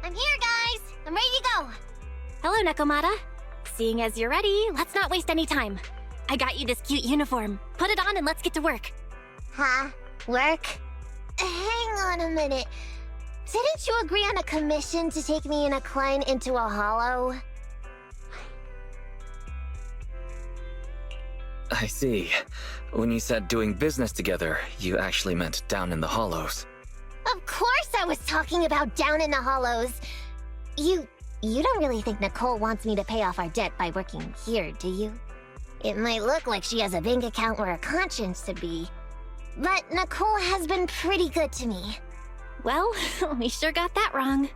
I'm here, guys! I'm ready to go! Hello, Nekomata. Seeing as you're ready, let's not waste any time. I got you this cute uniform. Put it on and let's get to work. Huh? Work? Hang on a minute. Didn't you agree on a commission to take me and a client into a hollow? I see. When you said doing business together, you actually meant down in the hollows. Of course I was talking about down in the hollows. You don't really think Nicole wants me to pay off our debt by working here, do you? It might look like she has a bank account where a conscience should be. But Nicole has been pretty good to me. Well, we sure got that wrong.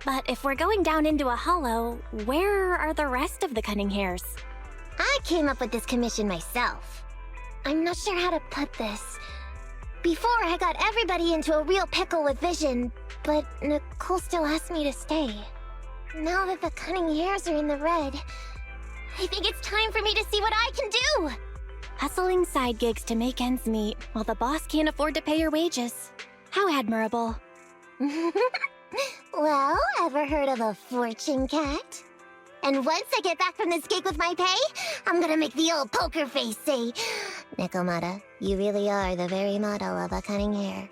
But if we're going down into a hollow, where are the rest of the Cunning Hares? I came up with this commission myself. I'm not sure how to put this. Before, I got everybody into a real pickle with Vision, but Nicole still asked me to stay. Now that the Cunning Hares are in the red, I think it's time for me to see what I can do! Hustling side gigs to make ends meet, while the boss can't afford to pay your wages. How admirable. Well, ever heard of a fortune cat? And once I get back from this gig with my pay, I'm gonna make the old poker face say, Nekomata, you really are the very model of a cunning hare.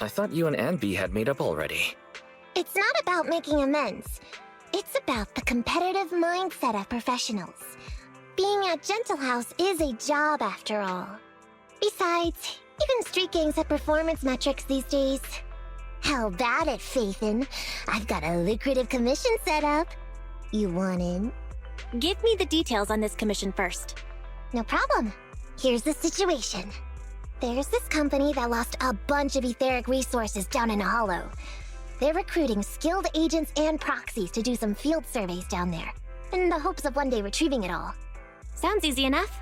I thought you and Anby had made up already. It's not about making amends. It's about the competitive mindset of professionals. Being at Gentle House is a job after all. Besides, even street gangs have performance metrics these days. How about it, Faithin? I've got a lucrative commission set up. You want in? Give me the details on this commission first. No problem. Here's the situation. There's this company that lost a bunch of etheric resources down in a hollow. They're recruiting skilled agents and proxies to do some field surveys down there, in the hopes of one day retrieving it all. Sounds easy enough.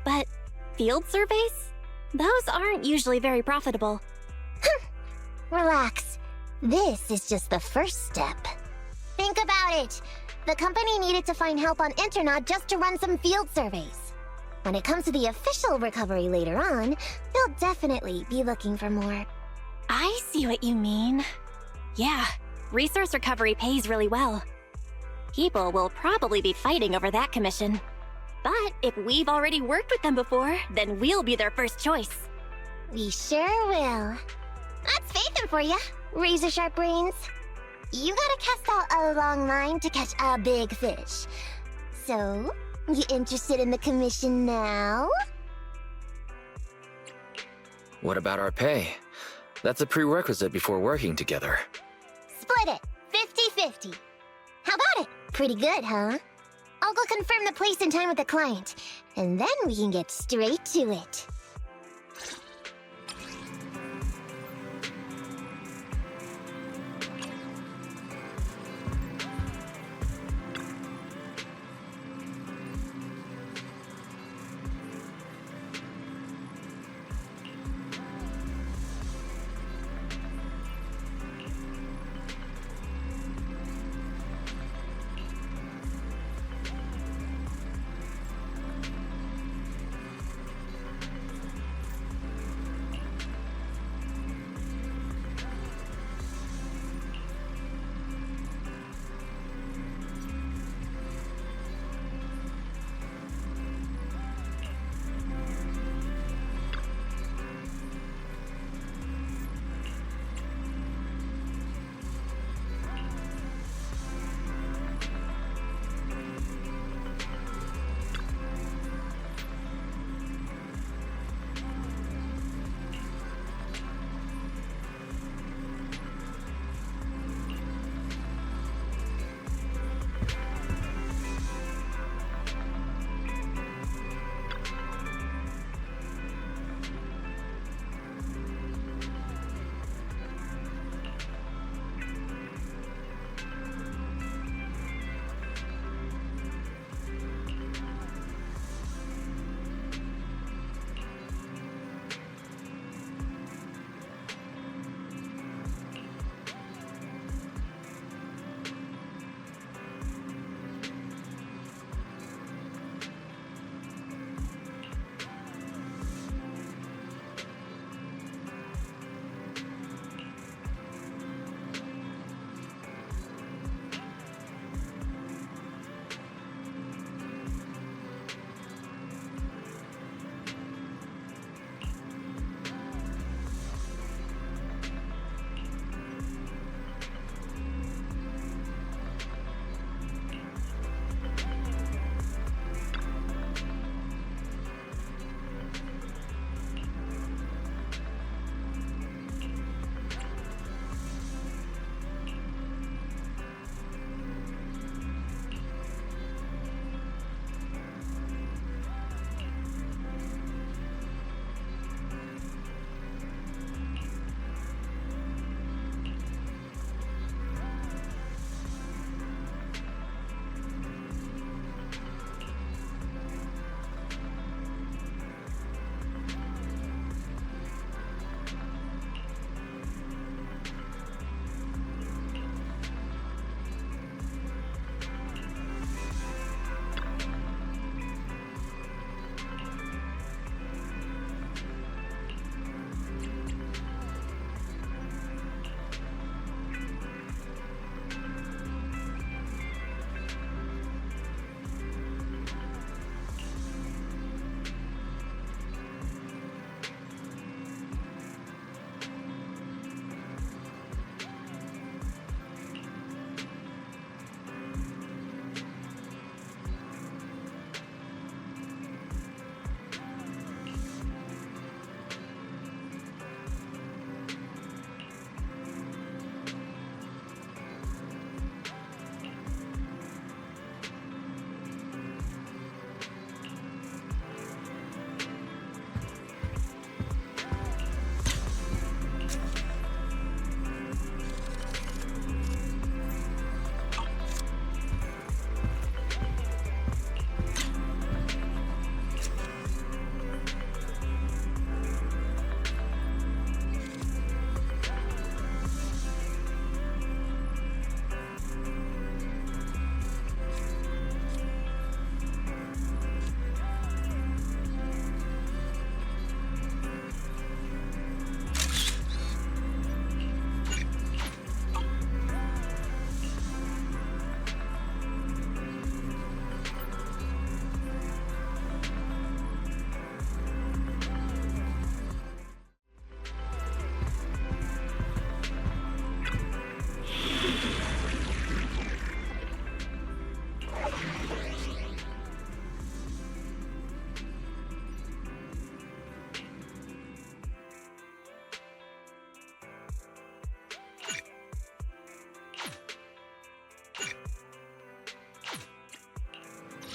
But field surveys? Those aren't usually very profitable. Relax. This is just the first step. Think about it. The company needed to find help on Internaut just to run some field surveys. When it comes to the official recovery later on, they'll definitely be looking for more. I see what you mean. Yeah, resource recovery pays really well. People will probably be fighting over that commission. But if we've already worked with them before, then we'll be their first choice. We sure will. That's Faithin for ya, razor-sharp brains. You gotta cast out a long line to catch a big fish. So, you interested in the commission now? What about our pay? That's a prerequisite before working together. Split it, 50-50. How about it? Pretty good, huh? I'll go confirm the place and time with the client, and then we can get straight to it.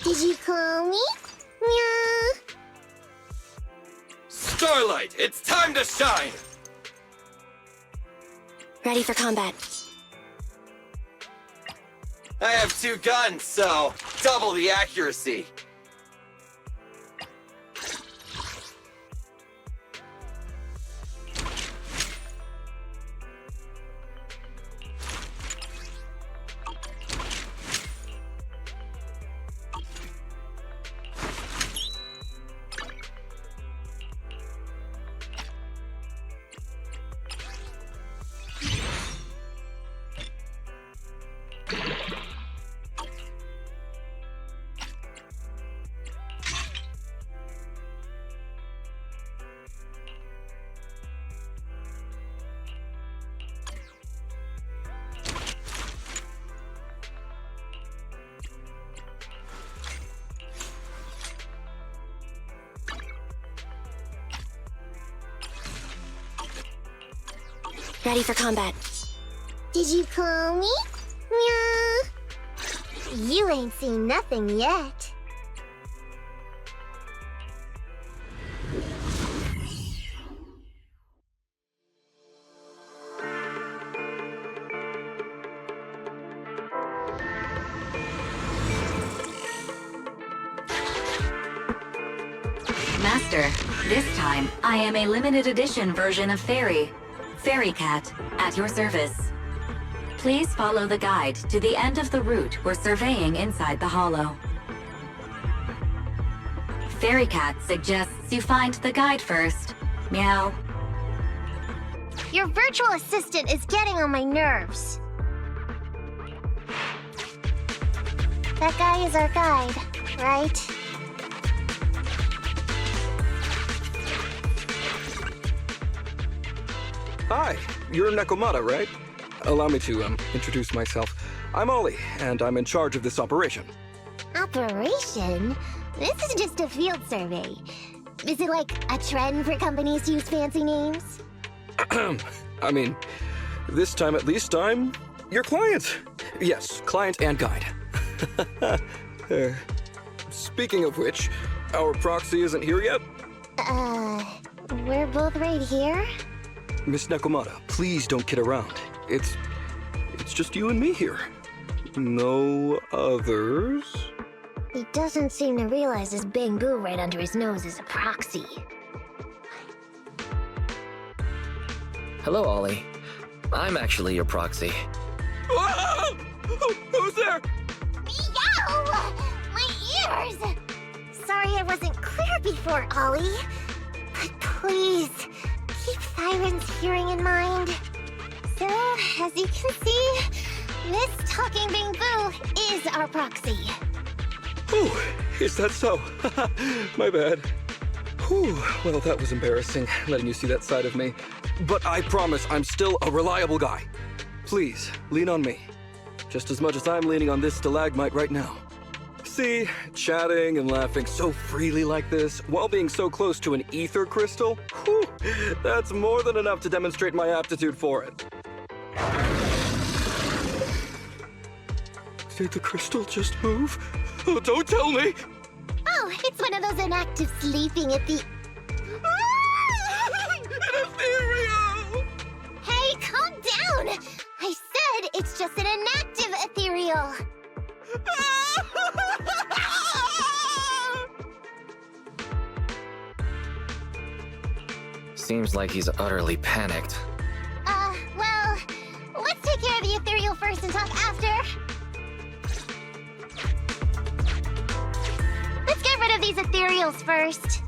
Did you call me? Meow. Starlight, it's time to shine! Ready for combat. I have 2 guns, so double the accuracy. Ready for combat. Did you call me? Meow. You ain't seen nothing yet. Master, this time I am a limited edition version of Fairy. Fairy Cat, at your service. Please follow the guide to the end of the route we're surveying inside the hollow. Fairy Cat suggests you find the guide first. Meow. Your virtual assistant is getting on my nerves. That guy is our guide, right? Hi, you're Nekomata, right? Allow me to, introduce myself. I'm Ollie, and I'm in charge of this operation. Operation? This is just a field survey. Is it like a trend for companies to use fancy names? I mean, this time at least I'm your client. Yes, client and guide. Speaking of which, our proxy isn't here yet? We're both right here? Miss Nekomata, please don't kid around. It's just you and me here. No others? He doesn't seem to realize this bamboo right under his nose is a proxy. Hello, Ollie. I'm actually your proxy. Whoa! Who's there? Yow! My ears! Sorry I wasn't clear before, Ollie. But please, keep Siren's hearing in mind. So, as you can see, this talking bamboo is our proxy. Oh, is that so? My bad. Whew, well, that was embarrassing, letting you see that side of me. But I promise I'm still a reliable guy. Please, lean on me. Just as much as I'm leaning on this stalagmite right now. See, chatting and laughing so freely like this, while being so close to an ether crystal, whew, that's more than enough to demonstrate my aptitude for it. Did the crystal just move? Oh, don't tell me! Oh, it's one of those inactive sleeping at the... An ethereal! Hey, calm down! I said it's just an inactive ethereal. Seems like he's utterly panicked. Well, let's take care of the ethereal first and talk after. Let's get rid of these ethereals first.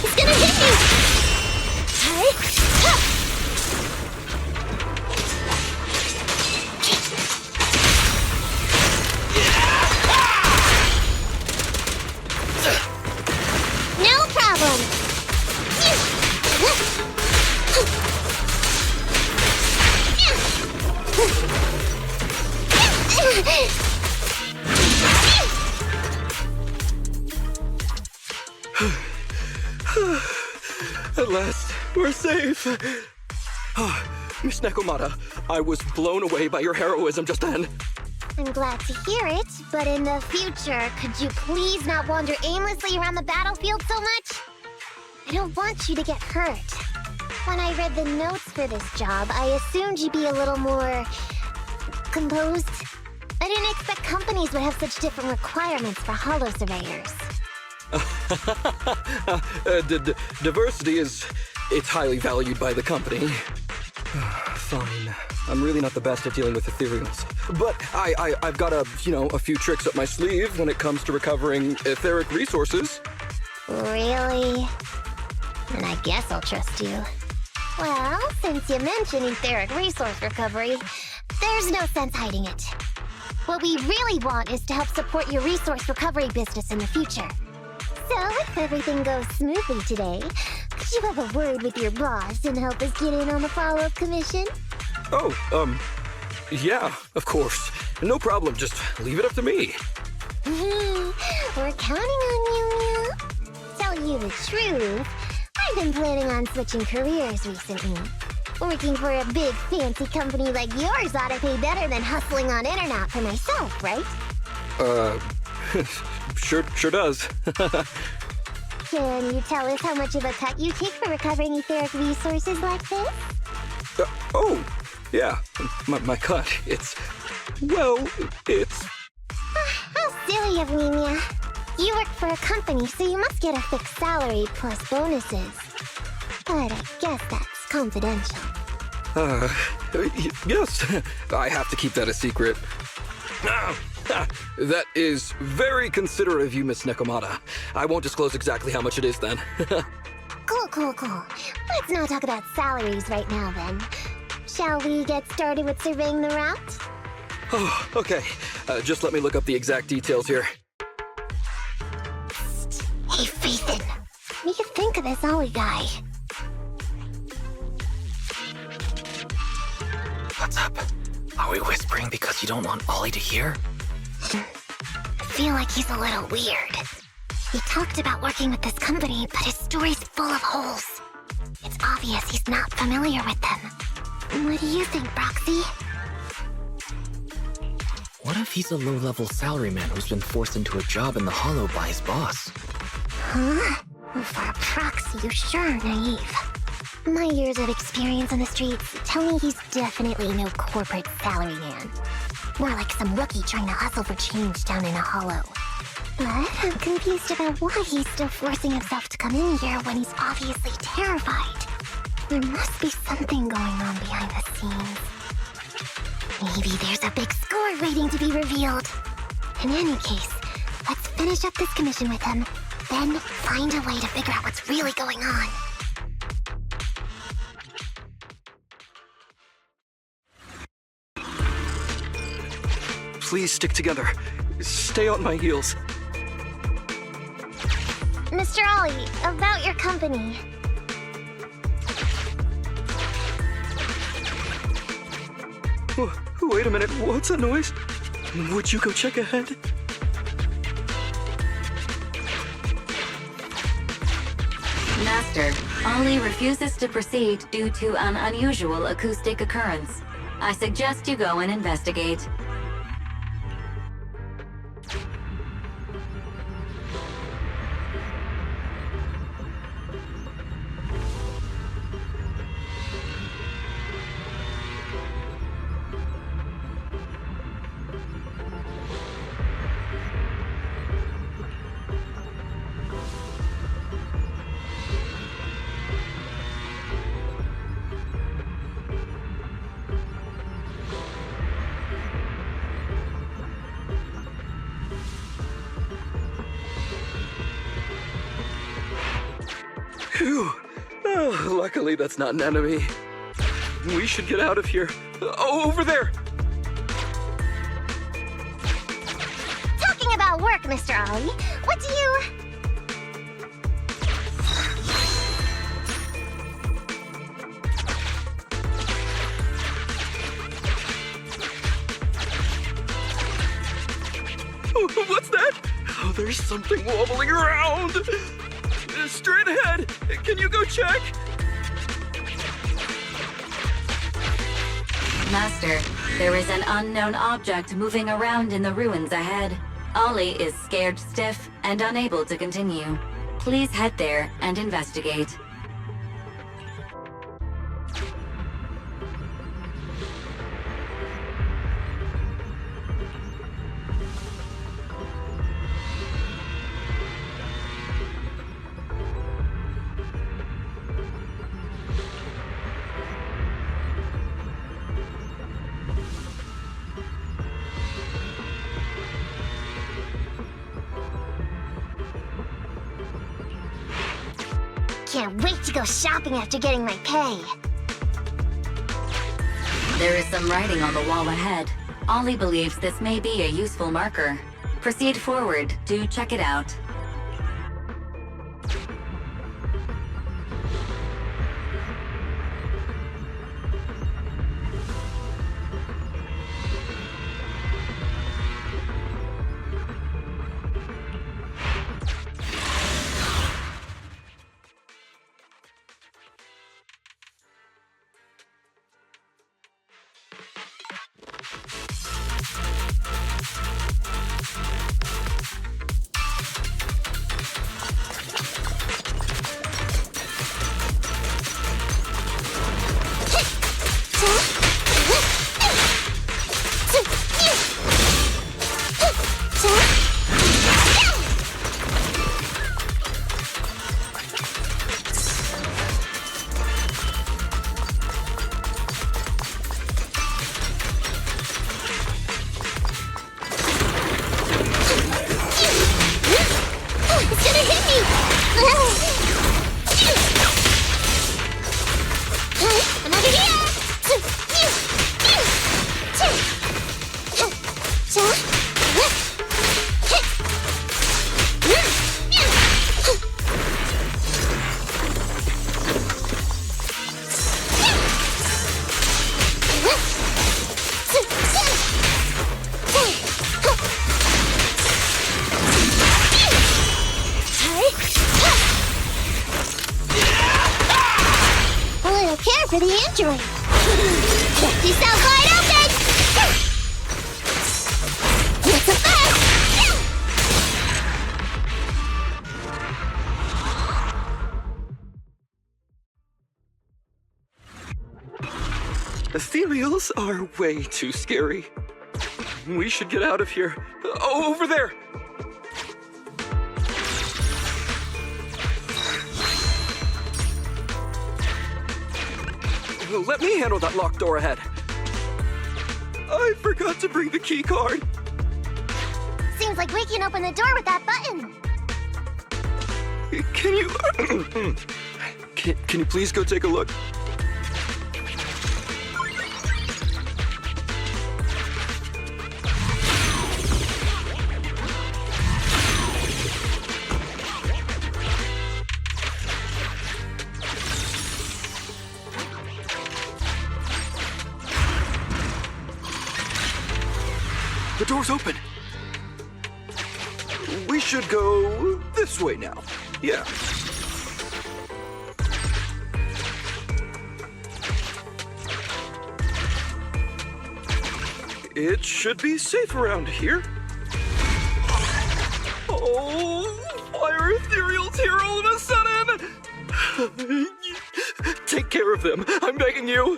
It's gonna hit me! No problem! At last, we're safe. Miss Nekomata, I was blown away by your heroism just then. I'm glad to hear it, but in the future, could you please not wander aimlessly around the battlefield so much? I don't want you to get hurt. When I read the notes for this job, I assumed you'd be a little more... composed. I didn't expect companies would have such different requirements for holo surveyors. Diversity it's highly valued by the company. Fine. I'm really not the best at dealing with ethereals. But I've got a few tricks up my sleeve when it comes to recovering etheric resources. Really? And I guess I'll trust you. Well, since you mentioned etheric resource recovery, there's no sense hiding it. What we really want is to help support your resource recovery business in the future. So, if everything goes smoothly today, could you have a word with your boss and help us get in on the follow-up commission? Oh, yeah, of course. No problem, just leave it up to me. We're counting on you, Mia. Tell you the truth, I've been planning on switching careers recently. Working for a big fancy company like yours ought to pay better than hustling on internet for myself, right? Sure does. Can you tell us how much of a cut you take for recovering etheric resources like this? Oh, yeah, my cut, it's... How silly of me, Mia. You work for a company, so you must get a fixed salary plus bonuses. But I guess that's confidential. Yes, I have to keep that a secret. That is very considerate of you, Miss Nekomata. I won't disclose exactly how much it is then. Cool. Let's not talk about salaries right now, then. Shall we get started with surveying the route? Oh, okay. Just let me look up the exact details here. Hey, Ethan. We can think of this Ollie guy. What's up? Are we whispering because you don't want Ollie to hear? I feel like he's a little weird. He talked about working with this company, but his story's full of holes. It's obvious he's not familiar with them. What do you think, Proxy? What if he's a low-level salaryman who's been forced into a job in the Hollow by his boss? Huh? Well, for a Proxy, you sure are naive. My years of experience on the streets tell me he's definitely no corporate salaryman. More like some rookie trying to hustle for change down in a hollow. But I'm confused about why he's still forcing himself to come in here when he's obviously terrified. There must be something going on behind the scenes. Maybe there's a big score waiting to be revealed. In any case, let's finish up this commission with him, then find a way to figure out what's really going on. Please stick together. Stay on my heels. Mr. Ollie, about your company. Wait a minute, what's that noise? Would you go check ahead? Master, Ollie refuses to proceed due to an unusual acoustic occurrence. I suggest you go and investigate. Phew. Oh, luckily that's not an enemy. We should get out of here. Oh, over there! Talking about work, Mr. Ollie, what do you... What's that? Oh, there's something wobbling around. Straight ahead. Can you go check? Master, there is an unknown object moving around in the ruins ahead. Ollie is scared stiff and unable to continue. Please head there and investigate. Can't wait to go shopping after getting my pay. There is some writing on the wall ahead. Ollie believes this may be a useful marker. Proceed forward to check it out. For the injury. Get yourself wide open! It's a fast! Ethereals are way too scary. We should get out of here. Oh, over there! Let me handle that locked door ahead. I forgot to bring the key card. Seems like we can open the door with that button. Can you... can you please go take a look? The door's open. We should go this way now. Yeah. It should be safe around here. Oh, why are ethereals here all of a sudden? Take care of them, I'm begging you.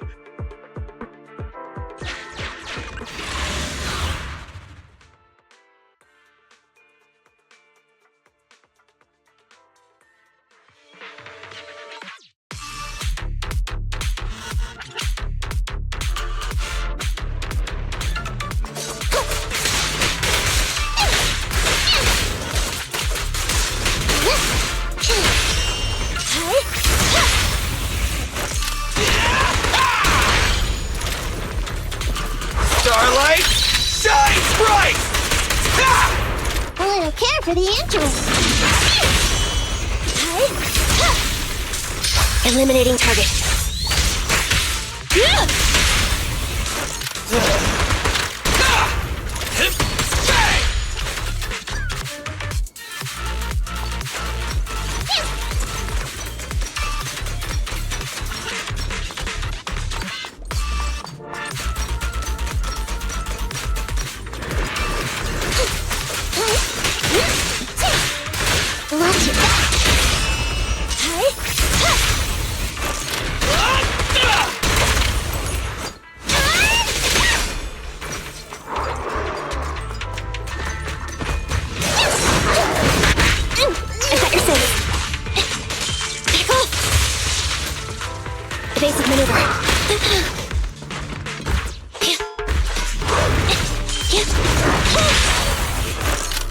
Prepare for the entrance. Eliminating target. Watch it back. Basic maneuver.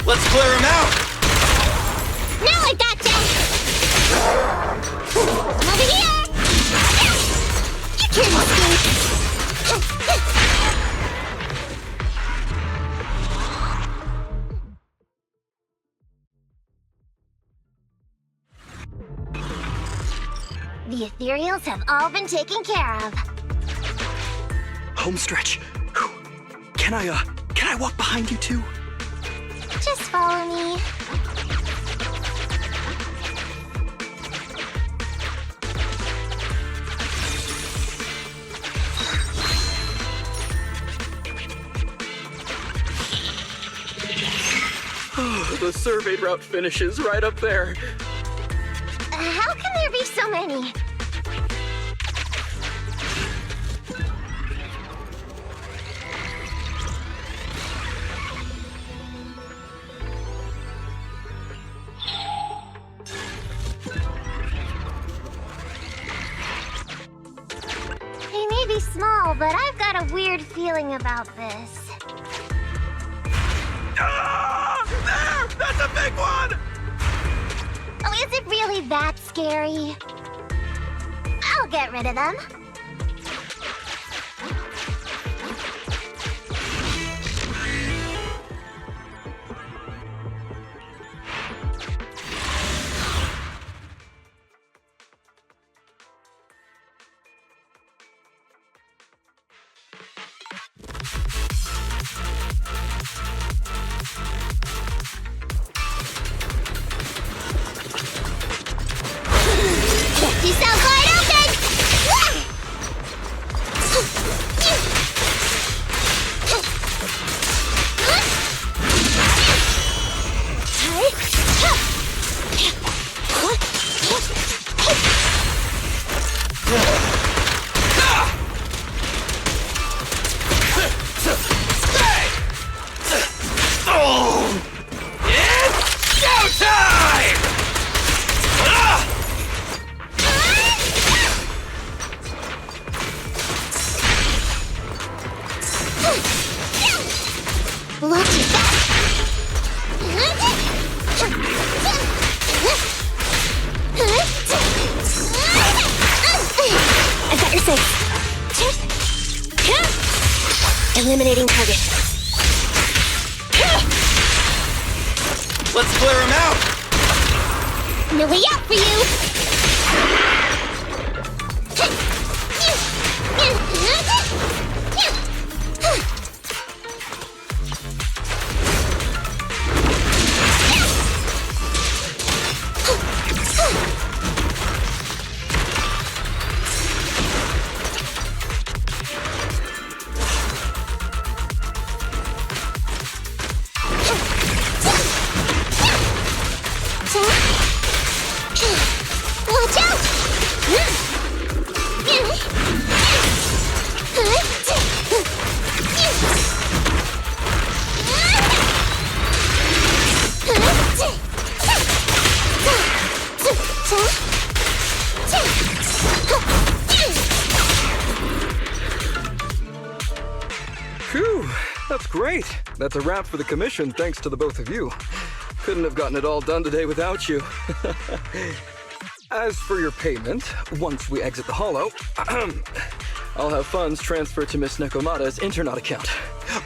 Let's clear him out! Now I got you! Over here! You can't escape! The ethereals have all been taken care of. Home stretch. Whew. Can I walk behind you too? Just follow me. The surveyed route finishes right up there. How can there be so many? They may be small, but I've got a weird feeling about this. Ah! There! That's a big one! Oh, is it really that scary? I'll get rid of them. You sound wide open! It's showtime! Watch it back! I've got your six. Eliminating target. Let's clear him out! No way out for you! Watch out! Phew, that's great. That's a wrap for the commission, thanks to the both of you. Couldn't have gotten it all done today without you. As for your payment, once we exit the hollow, I'll have funds transferred to Miss Nekomata's Internet account.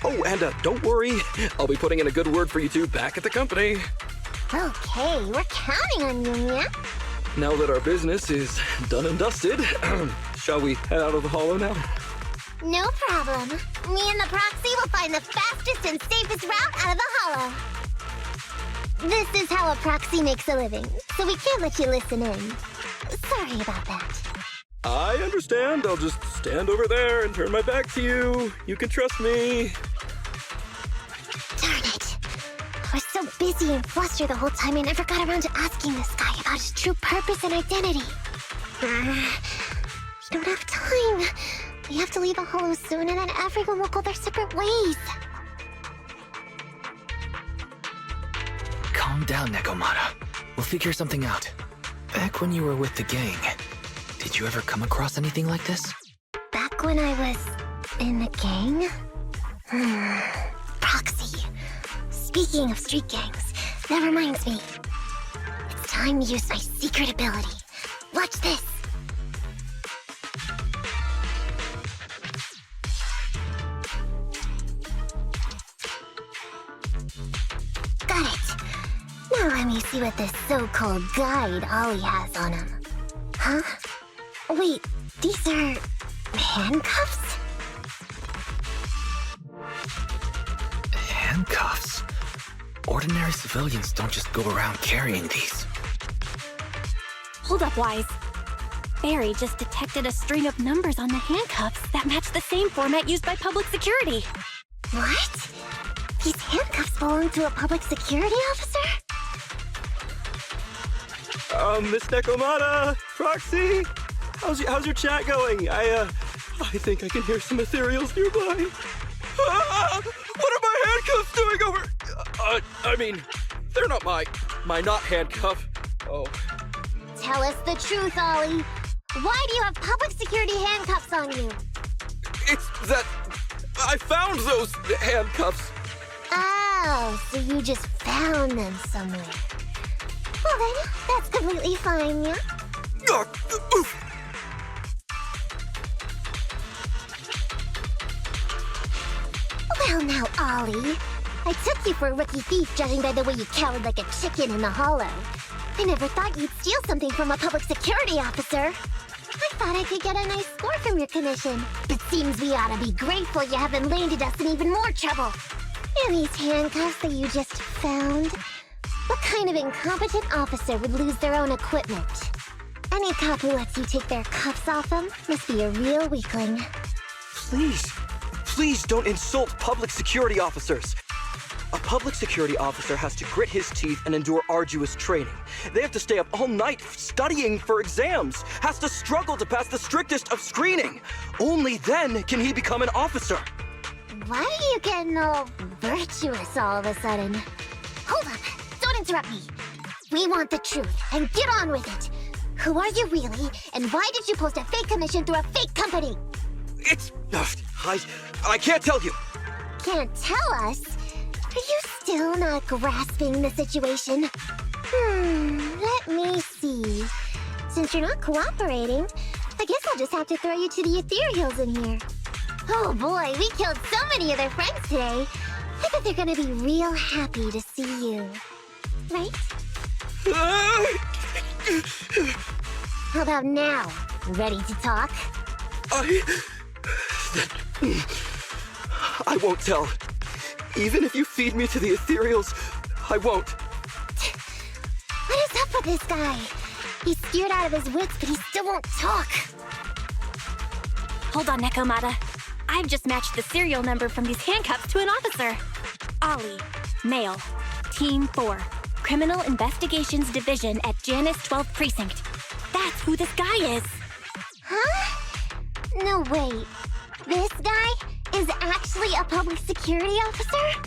Oh, and don't worry, I'll be putting in a good word for you two back at the company. Okay, we're counting on you, Mia. Now that our business is done and dusted, shall we head out of the hollow now? No problem. Me and the proxy will find the fastest and safest route out of the hollow. This is how a proxy makes a living, so we can't let you listen in. Sorry about that. I understand. I'll just stand over there and turn my back to you. You can trust me. Darn it. I was so busy and flustered the whole time I never got around to asking this guy about his true purpose and identity. We don't have time. We have to leave the hollow soon and then everyone will go their separate ways. Calm down, Nekomata. We'll figure something out. Back when you were with the gang, did you ever come across anything like this? Back when I was in the gang? Proxy. Speaking of street gangs, that reminds me. It's time to use my secret ability. Watch this. Got it. Now let me see what this so-called guide Ollie has on him. Huh? Wait, these are handcuffs? Handcuffs? Ordinary civilians don't just go around carrying these. Hold up, Wise. Barry just detected a string of numbers on the handcuffs that match the same format used by public security. What? These handcuffs belong to a public security officer? Miss Nekomata, Proxy, how's your chat going? I think I can hear some ethereals nearby. What are my handcuffs doing over? I mean, they're not my not handcuff. Oh. Tell us the truth, Ollie. Why do you have public security handcuffs on you? It's that I found those handcuffs. Oh, so you just found them somewhere. Well then, that's completely fine, yeah? Oof. Well now, Ollie. I took you for a rookie thief judging by the way you cowered like a chicken in the hollow. I never thought you'd steal something from a public security officer. I thought I could get a nice score from your commission. But seems we ought to be grateful you haven't landed us in even more trouble. And these handcuffs that you just found? What kind of incompetent officer would lose their own equipment? Any cop who lets you take their cuffs off them must be a real weakling. Please don't insult public security officers. A public security officer has to grit his teeth and endure arduous training. They have to stay up all night studying for exams, has to struggle to pass the strictest of screening. Only then can he become an officer. Why are you getting all virtuous all of a sudden? Hold up! Don't interrupt me! We want the truth, and get on with it! Who are you really, and why did you post a fake commission through a fake company? It's... I can't tell you. Can't tell us? Are you still not grasping the situation? Let me see. Since you're not cooperating, I guess I'll just have to throw you to the ethereals in here. Oh boy, we killed so many of their friends today. I bet they're gonna be real happy to see you. Right? How about now? Ready to talk? I won't tell. Even if you feed me to the ethereals, I won't. What is up with this guy? He's scared out of his wits, but he still won't talk. Hold on, Nekomata. I've just matched the serial number from these handcuffs to an officer. Ollie, male, Team 4, Criminal Investigations Division at Janus 12th Precinct. That's who this guy is. Huh? No, wait. This guy is actually a public security officer?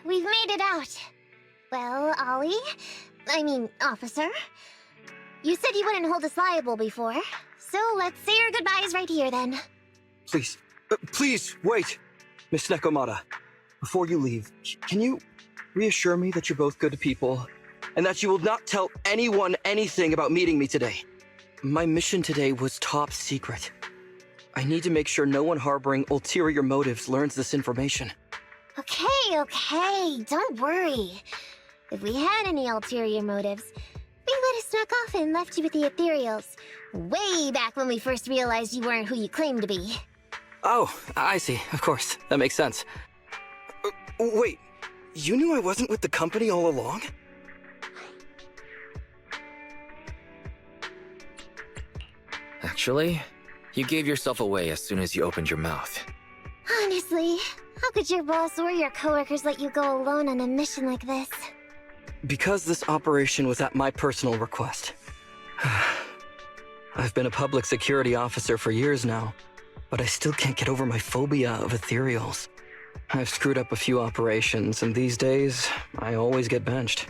We've made it out. Well, Ollie, I mean, officer. You said you wouldn't hold us liable before, so let's say our goodbyes right here then. Please, please, wait! Miss Nekomata, before you leave, can you reassure me that you're both good people, and that you will not tell anyone anything about meeting me today? My mission today was top secret. I need to make sure no one harboring ulterior motives learns this information. Okay, don't worry. If we had any ulterior motives, we would have snuck off and left you with the ethereals. Way back when we first realized you weren't who you claimed to be. Oh, I see. Of course. That makes sense. Wait, you knew I wasn't with the company all along? Actually, you gave yourself away as soon as you opened your mouth. Honestly, how could your boss or your coworkers let you go alone on a mission like this? Because this operation was at my personal request. I've been a public security officer for years now, but I still can't get over my phobia of ethereals. I've screwed up a few operations, and these days, I always get benched.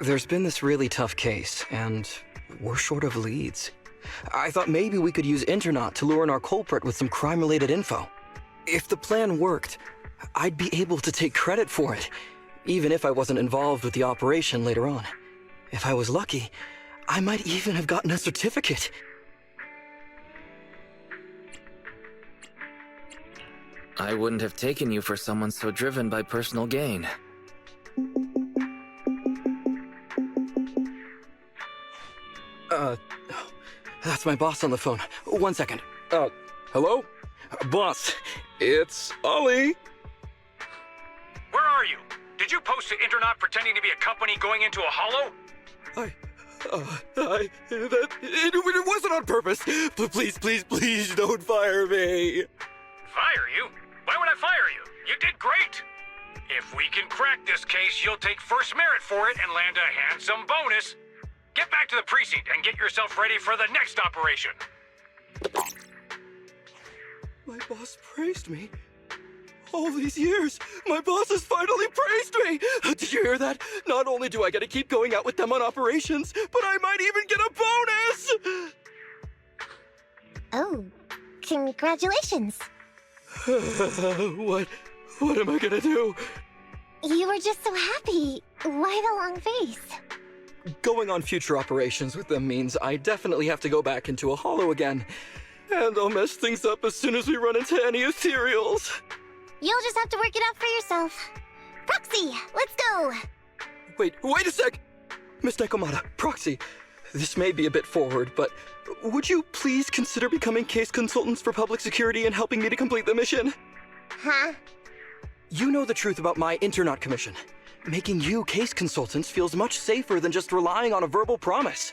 There's been this really tough case, and we're short of leads. I thought maybe we could use Internaut to lure in our culprit with some crime-related info. If the plan worked, I'd be able to take credit for it, even if I wasn't involved with the operation later on. If I was lucky, I might even have gotten a certificate. I wouldn't have taken you for someone so driven by personal gain. That's my boss on the phone. 1 second. Hello? Boss, it's Ollie. Where are you? Did you post to Internaut pretending to be a company going into a hollow? It wasn't on purpose. But please don't fire me. Fire you? Why would I fire you? You did great. If we can crack this case, you'll take first merit for it and land a handsome bonus. Get back to the precinct and get yourself ready for the next operation. My boss praised me. All these years, my boss has finally praised me! Did you hear that? Not only do I get to keep going out with them on operations, but I might even get a bonus! Oh, congratulations. What am I gonna do? You were just so happy. Why the long face? Going on future operations with them means I definitely have to go back into a hollow again. And I'll mess things up as soon as we run into any ethereals. You'll just have to work it out for yourself. Proxy, let's go! Wait a sec! Miss Nekomata, Proxy, this may be a bit forward, but would you please consider becoming case consultants for public security and helping me to complete the mission? Huh? You know the truth about my Internaut commission. Making you case consultants feels much safer than just relying on a verbal promise.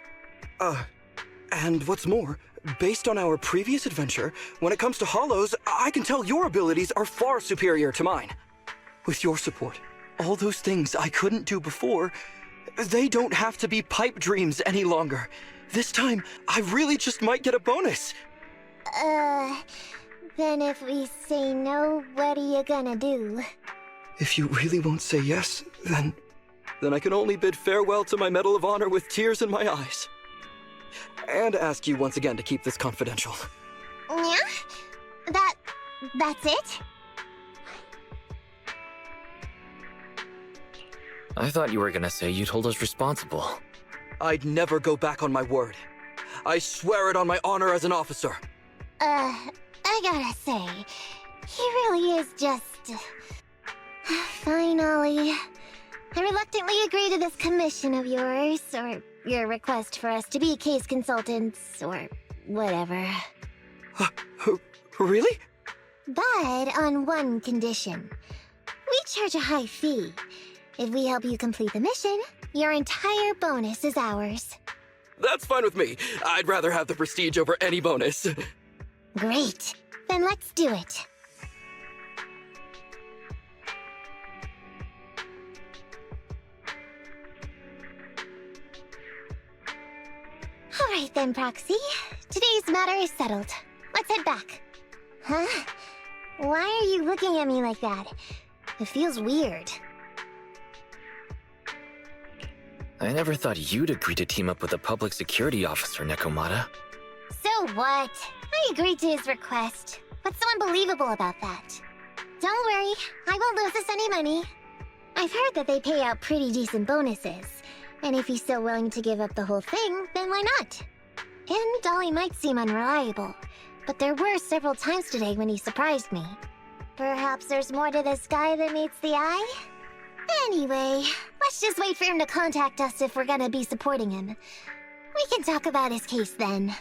And what's more, based on our previous adventure, when it comes to hollows, I can tell your abilities are far superior to mine. With your support, all those things I couldn't do before, they don't have to be pipe dreams any longer. This time, I really just might get a bonus. Then if we say no, what are you gonna do? If you really won't say yes, then I can only bid farewell to my Medal of Honor with tears in my eyes. And ask you once again to keep this confidential. Yeah? That's it? I thought you were gonna say you'd hold us responsible. I'd never go back on my word. I swear it on my honor as an officer. I gotta say, he really is just... Fine, Ollie. I reluctantly agree to this commission of yours, or your request for us to be case consultants, or whatever. Really? But on one condition. We charge a high fee. If we help you complete the mission, your entire bonus is ours. That's fine with me. I'd rather have the prestige over any bonus. Great. Then let's do it. Alright then, Proxy. Today's matter is settled. Let's head back. Huh? Why are you looking at me like that? It feels weird. I never thought you'd agree to team up with a public security officer, Nekomata. So what? I agreed to his request. What's so unbelievable about that? Don't worry, I won't lose us any money. I've heard that they pay out pretty decent bonuses. And if he's so willing to give up the whole thing, then why not? And Dolly might seem unreliable, but there were several times today when he surprised me. Perhaps there's more to this guy than meets the eye? Anyway, let's just wait for him to contact us if we're gonna be supporting him. We can talk about his case then.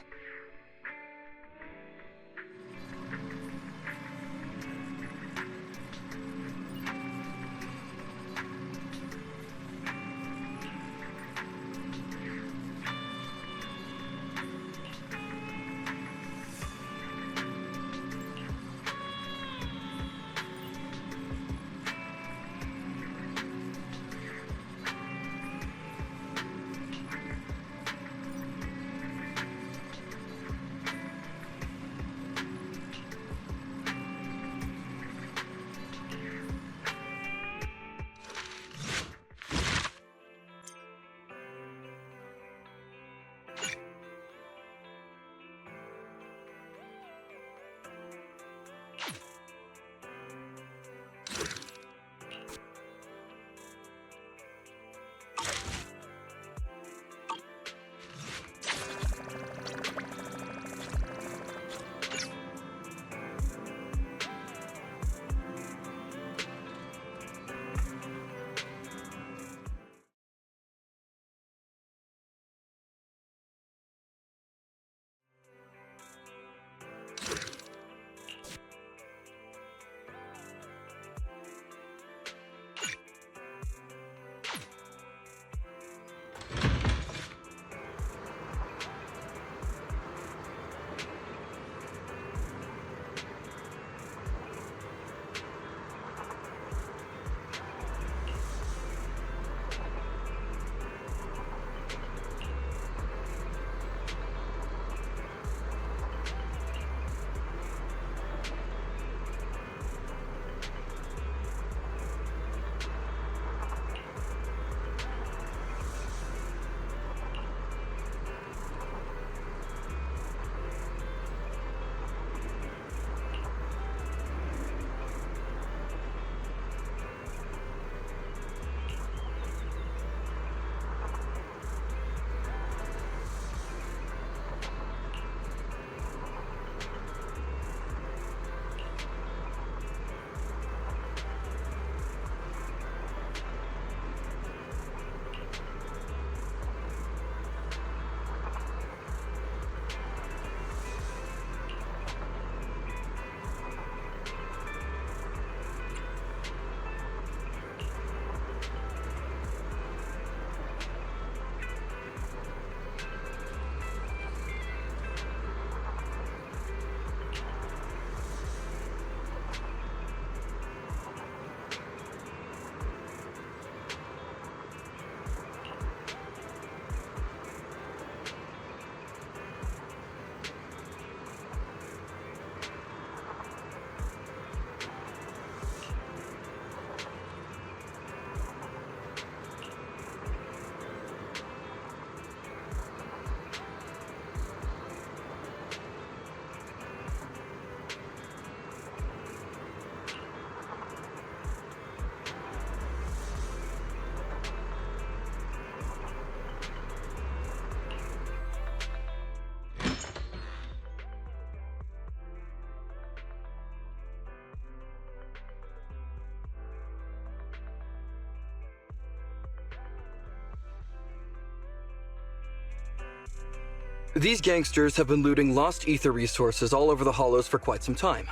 These gangsters have been looting lost ether resources all over the Hollows for quite some time.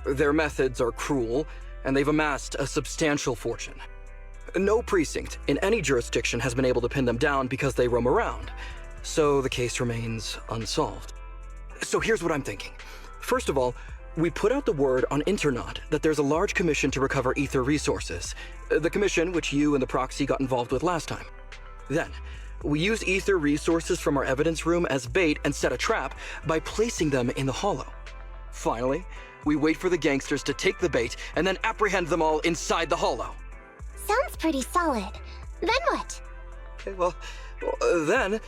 Their methods are cruel, and they've amassed a substantial fortune. No precinct in any jurisdiction has been able to pin them down because they roam around, so the case remains unsolved. So here's what I'm thinking. First of all, we put out the word on Internet that there's a large commission to recover ether resources. The commission which you and the proxy got involved with last time. Then, we use ether resources from our evidence room as bait and set a trap by placing them in the hollow. Finally, we wait for the gangsters to take the bait and then apprehend them all inside the hollow. Sounds pretty solid. Then what? Okay, well, then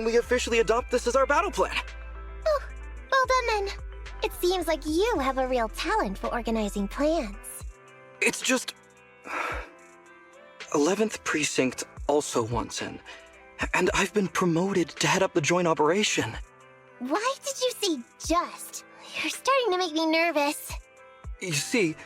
we officially adopt this as our battle plan. Oh, well done then. It seems like you have a real talent for organizing plans. It's just... 11th Precinct also wants in, and I've been promoted to head up the joint operation. Why did you say just? You're starting to make me nervous. You see,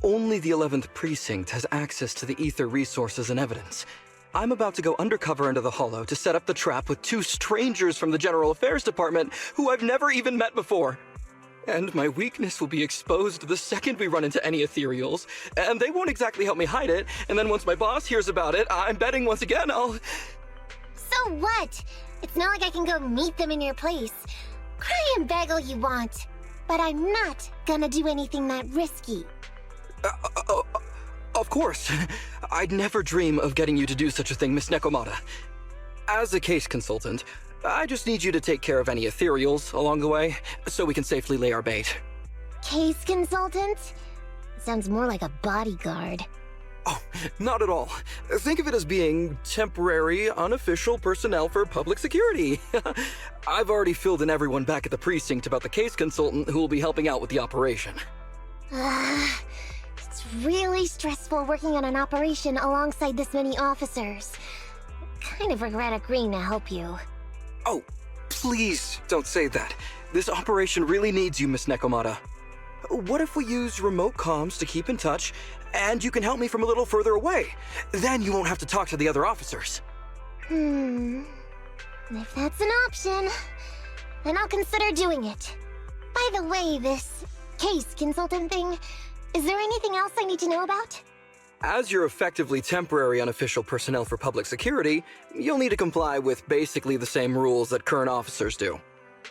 only the 11th Precinct has access to the ether resources and evidence. I'm about to go undercover into the Hollow to set up the trap with 2 strangers from the General Affairs Department who I've never even met before. And my weakness will be exposed the second we run into any ethereals, and they won't exactly help me hide it, and then once my boss hears about it, I'm betting once again I'll... So what? It's not like I can go meet them in your place. Cry and beg all you want. But I'm not gonna do anything that risky. Of course. I'd never dream of getting you to do such a thing, Miss Nekomata. As a case consultant, I just need you to take care of any ethereals along the way, so we can safely lay our bait. Case consultant? Sounds more like a bodyguard. Oh, not at all. Think of it as being temporary, unofficial personnel for public security. I've already filled in everyone back at the precinct about the case consultant who will be helping out with the operation. It's really stressful working on an operation alongside this many officers. Kind of regret agreeing to help you. Oh, please don't say that. This operation really needs you, Miss Nekomata. What if we use remote comms to keep in touch, and you can help me from a little further away? Then you won't have to talk to the other officers. If that's an option, then I'll consider doing it. By the way, this case consultant thing, is there anything else I need to know about? As you're effectively temporary unofficial personnel for public security, you'll need to comply with basically the same rules that current officers do.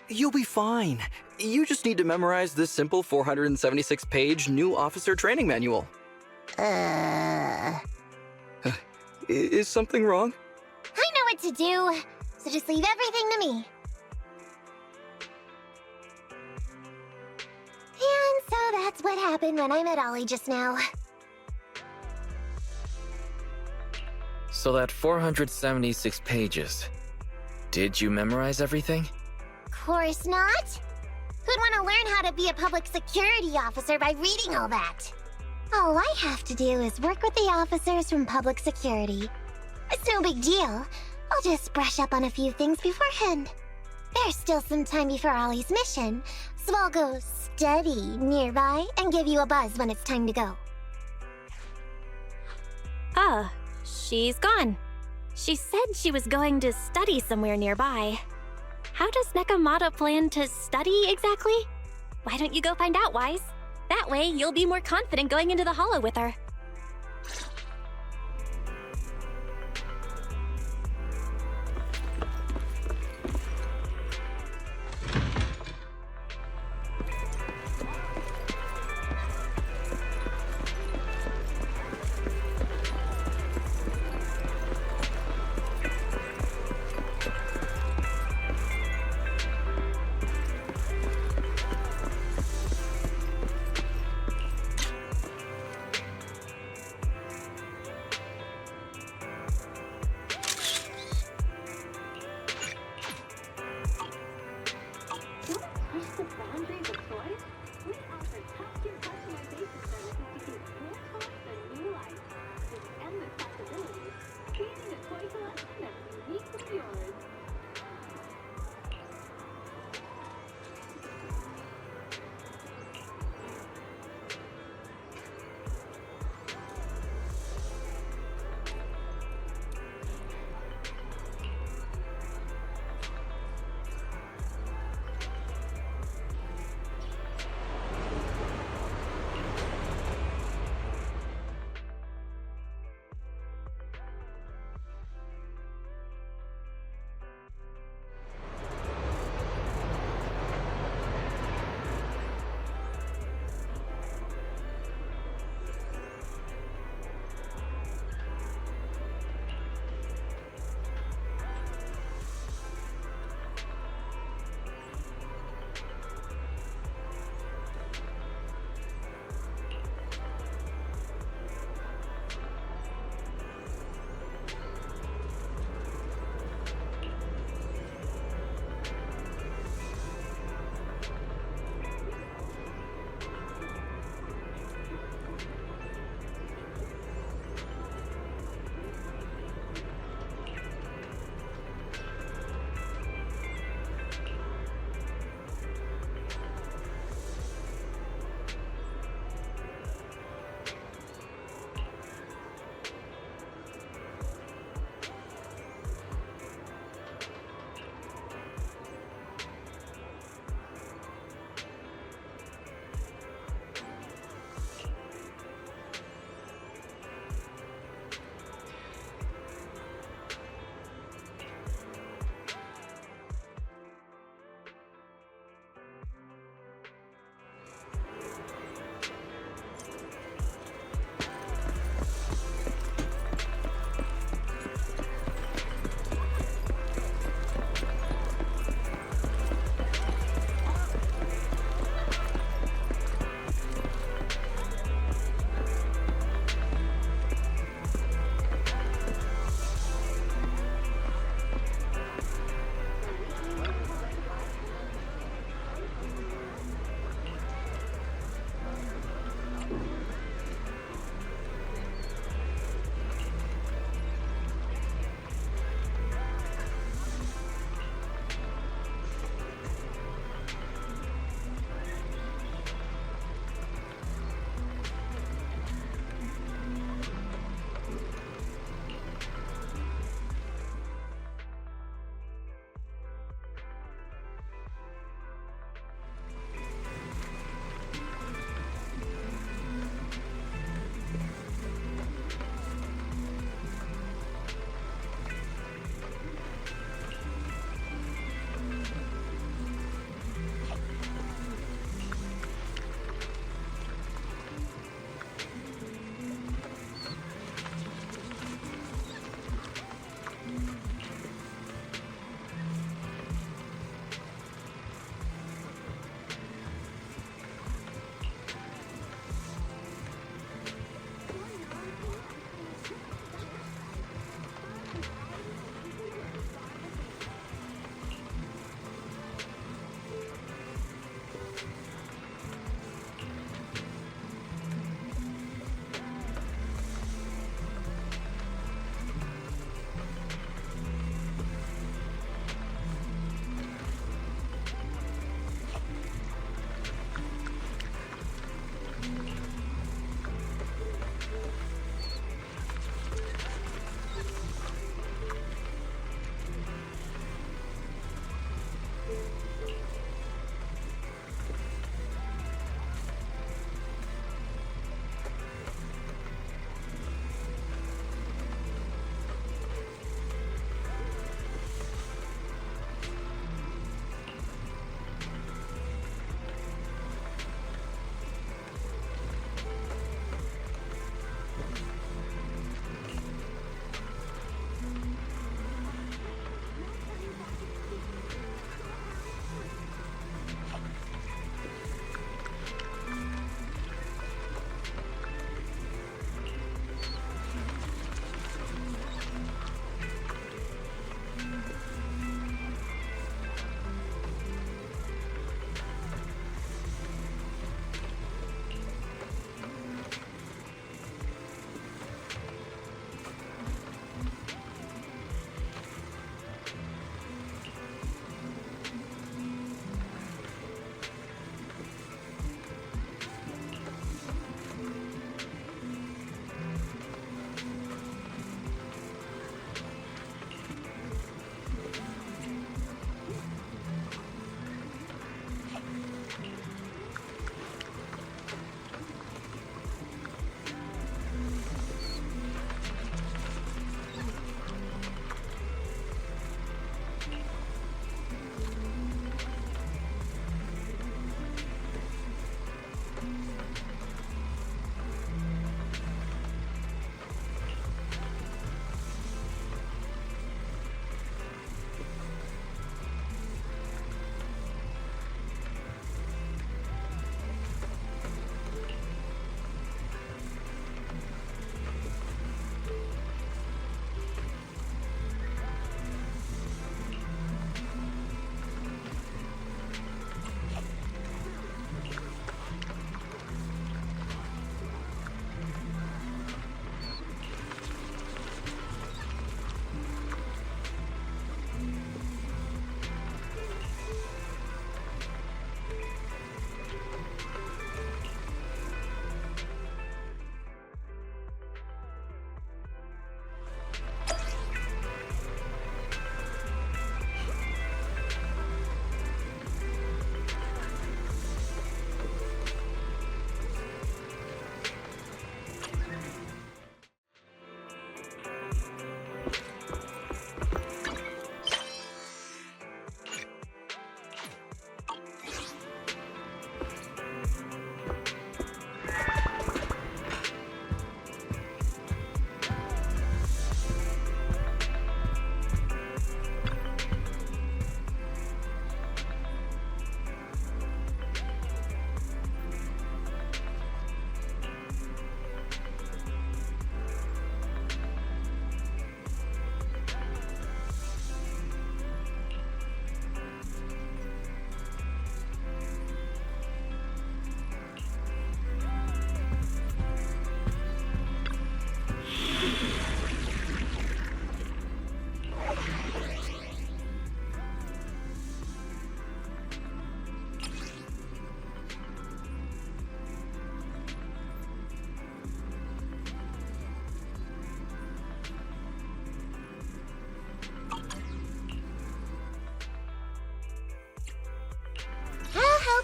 You'll be fine. You just need to memorize this simple 476-page new officer training manual. Is something wrong? I know what to do, so just leave everything to me. And so that's what happened when I met Ollie just now. So that 476 pages. Did you memorize everything? Course not. Who'd want to learn how to be a public security officer by reading all that? All I have to do is work with the officers from public security. It's no big deal. I'll just brush up on a few things beforehand. There's still some time before Ollie's mission, so I'll go study nearby and give you a buzz when it's time to go. Ah, she's gone. She said she was going to study somewhere nearby. How does Nekomata plan to study exactly? Why don't you go find out, Wise? That way, you'll be more confident going into the Hollow with her.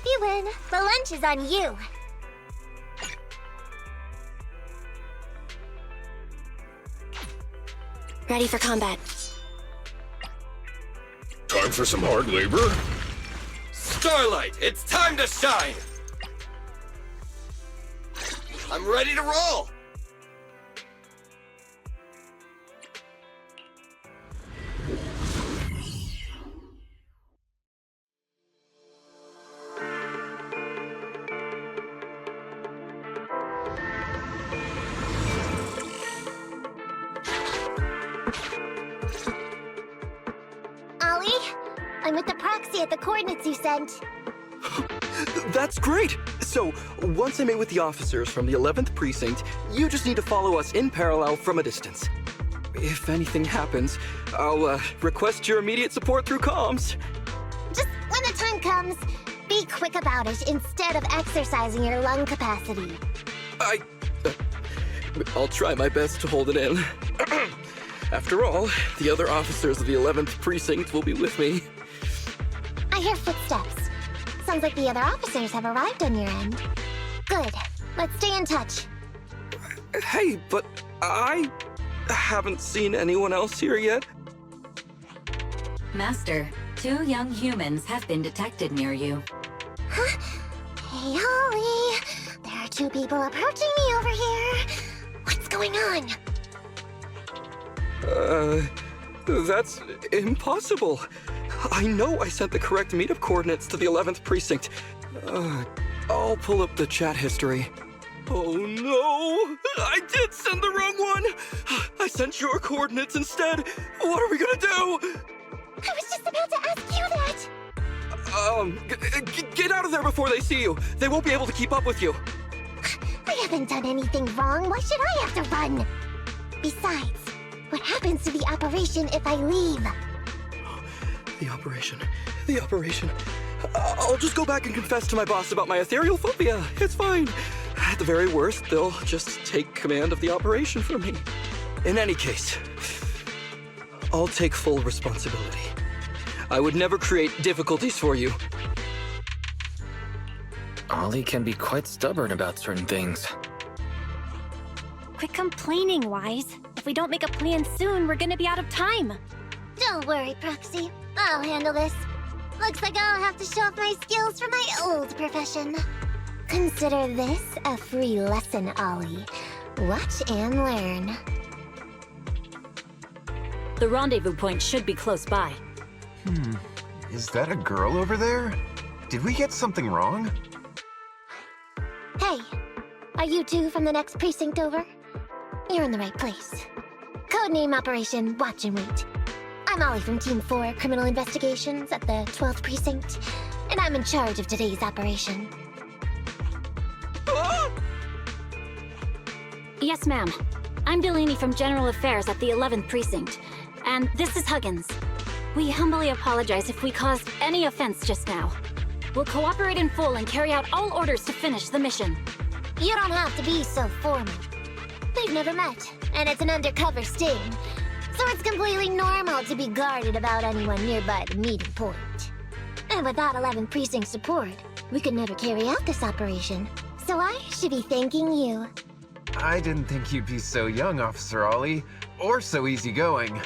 hope you win. The lunch is on you. Ready for combat. Time for some hard labor? Starlight, it's time to shine! I'm ready to roll! Ollie, I'm with the proxy at the coordinates you sent. That's great! So, once I meet with the officers from the 11th Precinct, you just need to follow us in parallel from a distance. If anything happens, I'll request your immediate support through comms. Just when the time comes, be quick about it instead of exercising your lung capacity. I'll try my best to hold it in. After all, the other officers of the 11th Precinct will be with me. I hear footsteps. Sounds like the other officers have arrived on your end. Good. Let's stay in touch. Hey, but I haven't seen anyone else here yet. Master, 2 young humans have been detected near you. Huh? Hey, Ollie. There are 2 people approaching me over here. What's going on? That's impossible. I know I sent the correct meetup coordinates to the 11th Precinct. I'll pull up the chat history. Oh no! I did send the wrong one! I sent your coordinates instead! What are we gonna do? I was just about to ask you that! Get out of there before they see you! They won't be able to keep up with you! I haven't done anything wrong. Why should I have to run? Besides, what happens to the operation if I leave? The operation. I'll just go back and confess to my boss about my ethereal phobia. It's fine. At the very worst, they'll just take command of the operation from me. In any case, I'll take full responsibility. I would never create difficulties for you. Ollie can be quite stubborn about certain things. Quit complaining, Wise. If we don't make a plan soon, we're gonna be out of time. Don't worry, Proxy. I'll handle this. Looks like I'll have to show off my skills from my old profession. Consider this a free lesson, Ollie. Watch and learn. The rendezvous point should be close by. Is that a girl over there? Did we get something wrong? Hey, are you 2 from the next precinct over? You're in the right place. Codename Operation Watch and Wait. I'm Ollie from Team 4 Criminal Investigations at the 12th Precinct, and I'm in charge of today's operation. Yes, ma'am. I'm Delaney from General Affairs at the 11th Precinct, and this is Huggins. We humbly apologize if we caused any offense just now. We'll cooperate in full and carry out all orders to finish the mission. You don't have to be so formal. We've never met, and it's an undercover sting, so it's completely normal to be guarded about anyone nearby the meeting point. And without 11th Precinct support, we could never carry out this operation, so I should be thanking you. I didn't think you'd be so young, Officer Ollie, or so easygoing.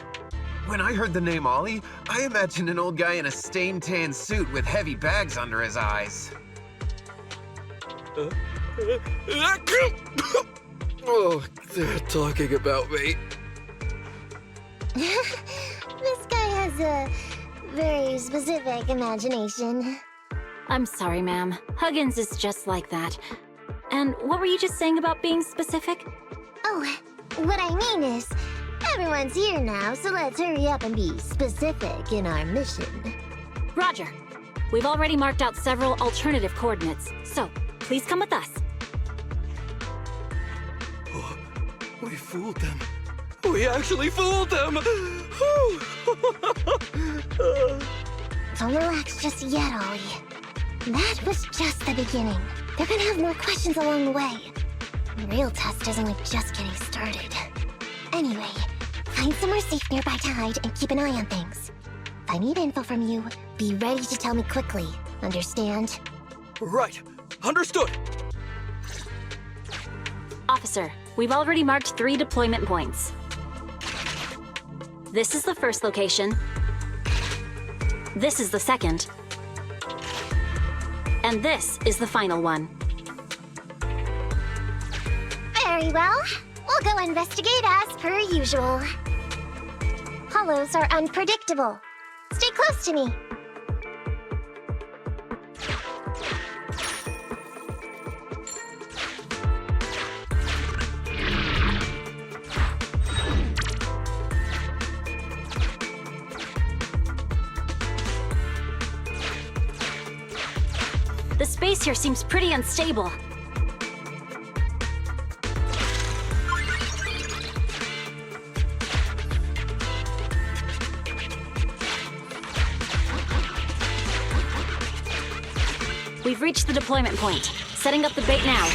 When I heard the name Ollie, I imagined an old guy in a stained tan suit with heavy bags under his eyes. Oh, they're talking about me. This guy has a very specific imagination. I'm sorry, ma'am. Huggins is just like that. And what were you just saying about being specific? Oh, what I mean is, everyone's here now, so let's hurry up and be specific in our mission. Roger. We've already marked out several alternative coordinates, so please come with us. Oh, we fooled them. We actually fooled them! Don't relax just yet, Ollie. That was just the beginning. They're gonna have more questions along the way. The real test is only just getting started. Anyway, find somewhere safe nearby to hide and keep an eye on things. If I need info from you, be ready to tell me quickly. Understand? Right. Understood. Officer, we've already marked 3 deployment points. This is the first location. This is the second. And this is the final one. Very well. We'll go investigate as per usual. Hollows are unpredictable. Stay close to me. The space here seems pretty unstable. We've reached the deployment point. Setting up the bait now.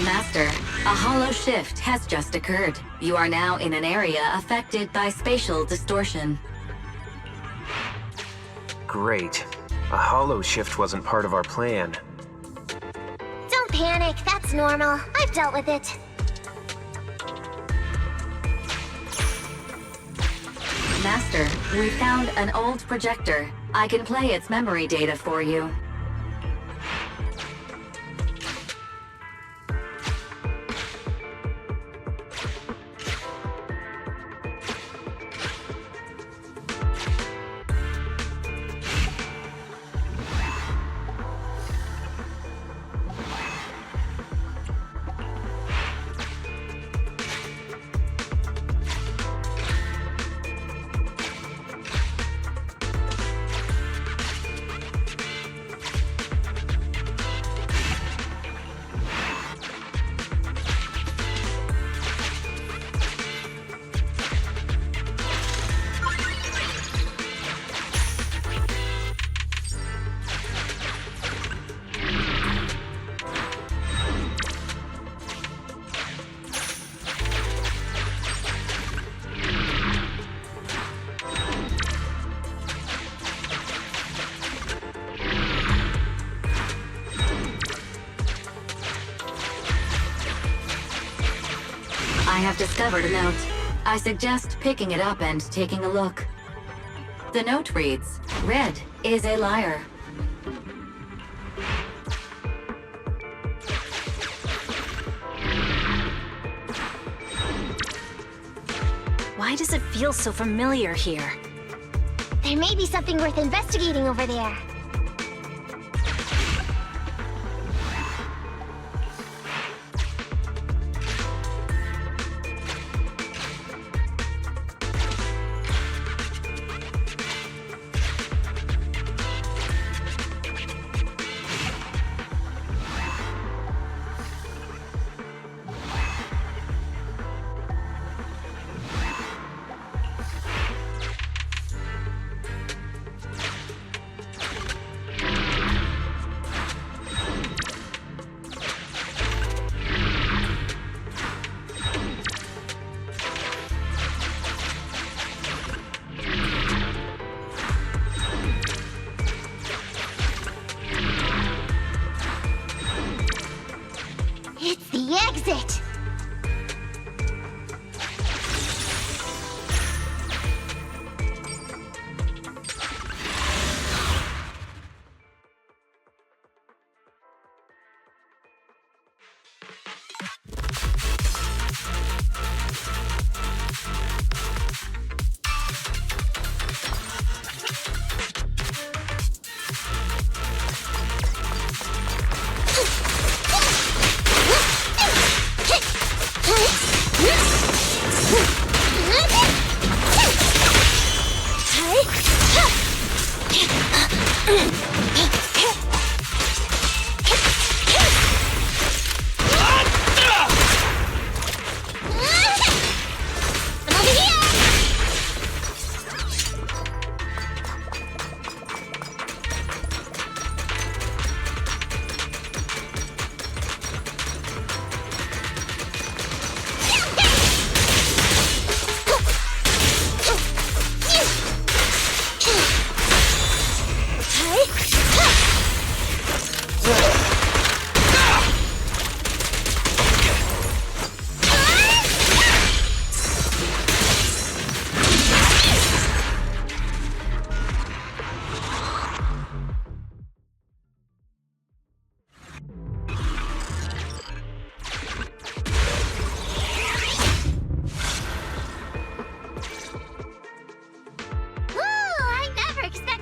Master, a hollow shift has just occurred. You are now in an area affected by spatial distortion. Great. A hollow shift wasn't part of our plan. Don't panic, that's normal. I've dealt with it. Master, we found an old projector. I can play its memory data for you. I have discovered a note. I suggest picking it up and taking a look. The note reads, "Red is a liar." Why does it feel so familiar here? There may be something worth investigating over there. It's the exit!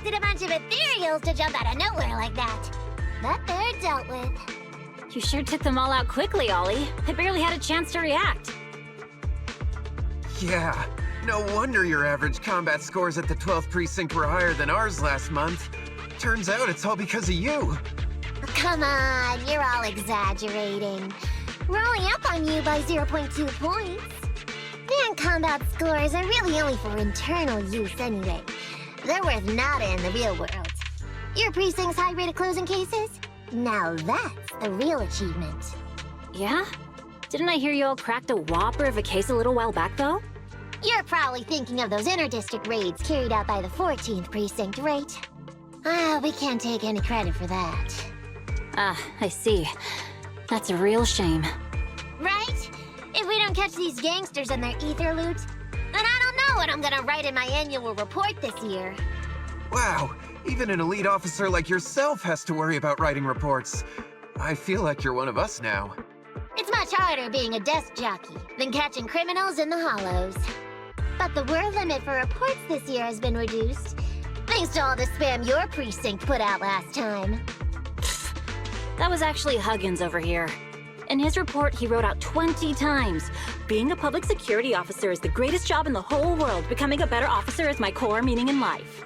expected a bunch of ethereals to jump out of nowhere like that. But they're dealt with. You sure took them all out quickly, Ollie. I barely had a chance to react. Yeah, no wonder your average combat scores at the 12th precinct were higher than ours last month. Turns out it's all because of you. Come on, you're all exaggerating. We're only up on you by 0.2 points. And combat scores are really only for internal use anyway. They're worth nada in the real world. Your precinct's high rate of closing cases? Now that's the real achievement. Yeah? Didn't I hear you all cracked a whopper of a case a little while back, though? You're probably thinking of those inter-district raids carried out by the 14th precinct, right? We can't take any credit for that. Ah, I see. That's a real shame. Right? If we don't catch these gangsters and their ether loot, then I don't know what I'm gonna write in my annual report this year. Wow, even an elite officer like yourself has to worry about writing reports. I feel like you're one of us now. It's much harder being a desk jockey than catching criminals in the hollows. But the word limit for reports this year has been reduced, thanks to all the spam your precinct put out last time. That was actually Huggins over here. In his report, he wrote out 20 times, "Being a public security officer is the greatest job in the whole world. Becoming a better officer is my core meaning in life."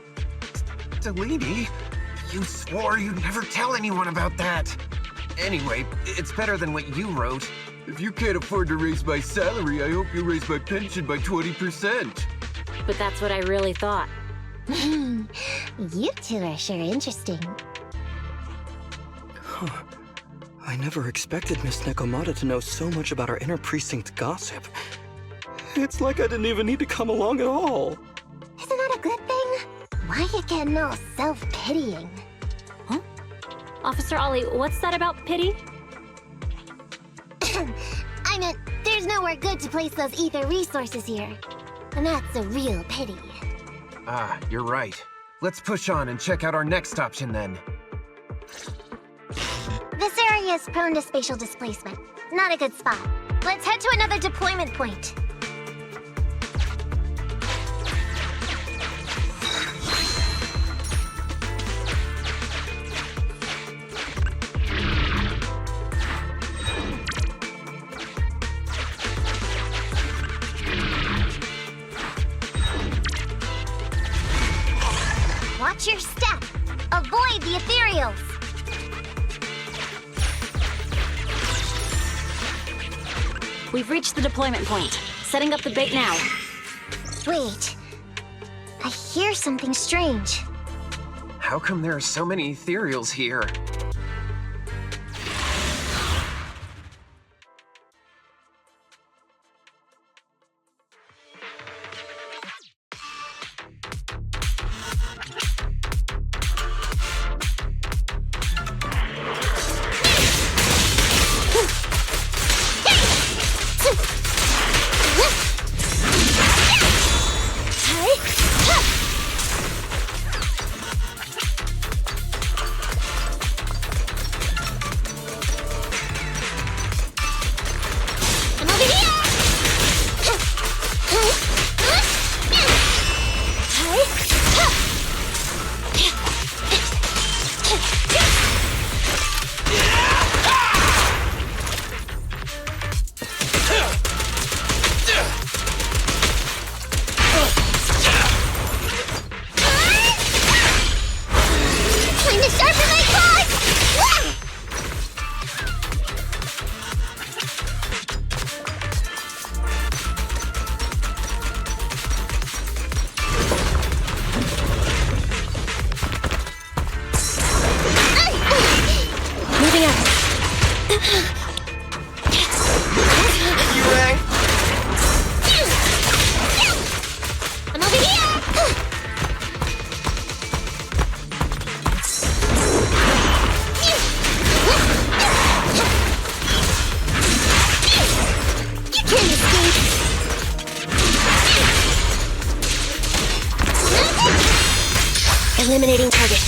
Delaney, you swore you'd never tell anyone about that. Anyway, it's better than what you wrote. If you can't afford to raise my salary, I hope you raise my pension by 20%. But that's what I really thought. You two are sure interesting. Huh. I never expected Miss Nekomata to know so much about our inter-precinct gossip. It's like I didn't even need to come along at all. Isn't that a good thing? Why you getting all self-pitying? Huh? Officer Ollie, what's that about pity? I meant, there's nowhere good to place those ether resources here. And that's a real pity. Ah, you're right. Let's push on and check out our next option then. This area is prone to spatial displacement. Not a good spot. Let's head to another deployment point. Watch your step. Avoid the ethereals. We've reached the deployment point. Setting up the bait now. Wait. I hear something strange. How come there are so many ethereals here? Eliminating target.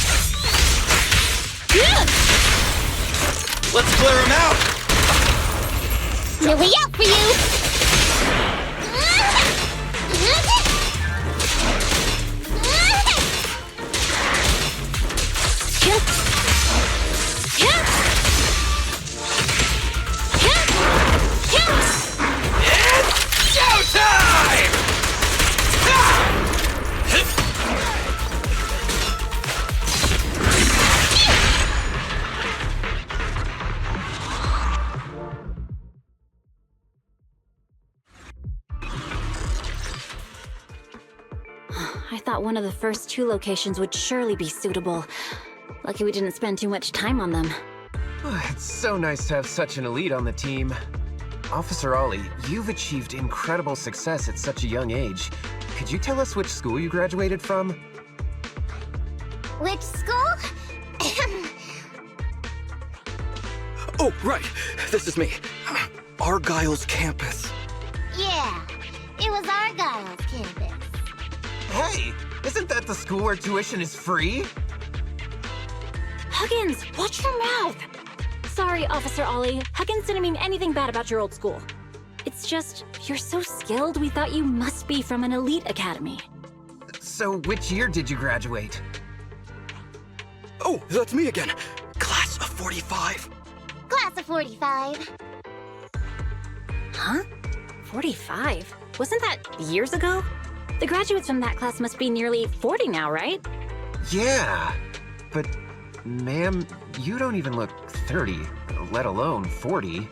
Let's clear him out! No way out for you! I thought one of the first 2 locations would surely be suitable. Lucky we didn't spend too much time on them. It's so nice to have such an elite on the team. Officer Ollie, you've achieved incredible success at such a young age. Could you tell us which school you graduated from? Which school? Oh, right. This is me. Argyle's campus. Yeah, it was Argyle's campus. Hey, isn't that the school where tuition is free? Huggins, watch your mouth! Sorry, Officer Ollie. Huggins didn't mean anything bad about your old school. It's just, you're so skilled, we thought you must be from an elite academy. So which year did you graduate? Oh, that's me again. Class of 45. Class of 45. Huh? 45? Wasn't that years ago? The graduates from that class must be nearly 40 now, right? Yeah, but ma'am, you don't even look 30, let alone 40.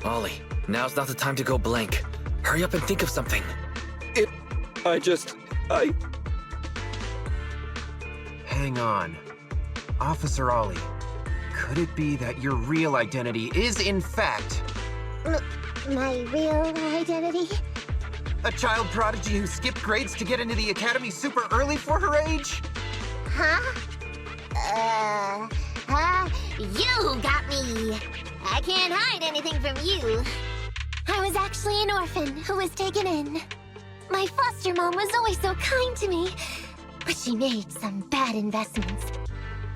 Ollie, now's not the time to go blank. Hurry up and think of something. Hang on. Officer Ollie, could it be that your real identity is, in fact, My real identity? a child prodigy who skipped grades to get into the academy super early for her age? Huh? You got me! I can't hide anything from you. I was actually an orphan who was taken in. My foster mom was always so kind to me, but she made some bad investments,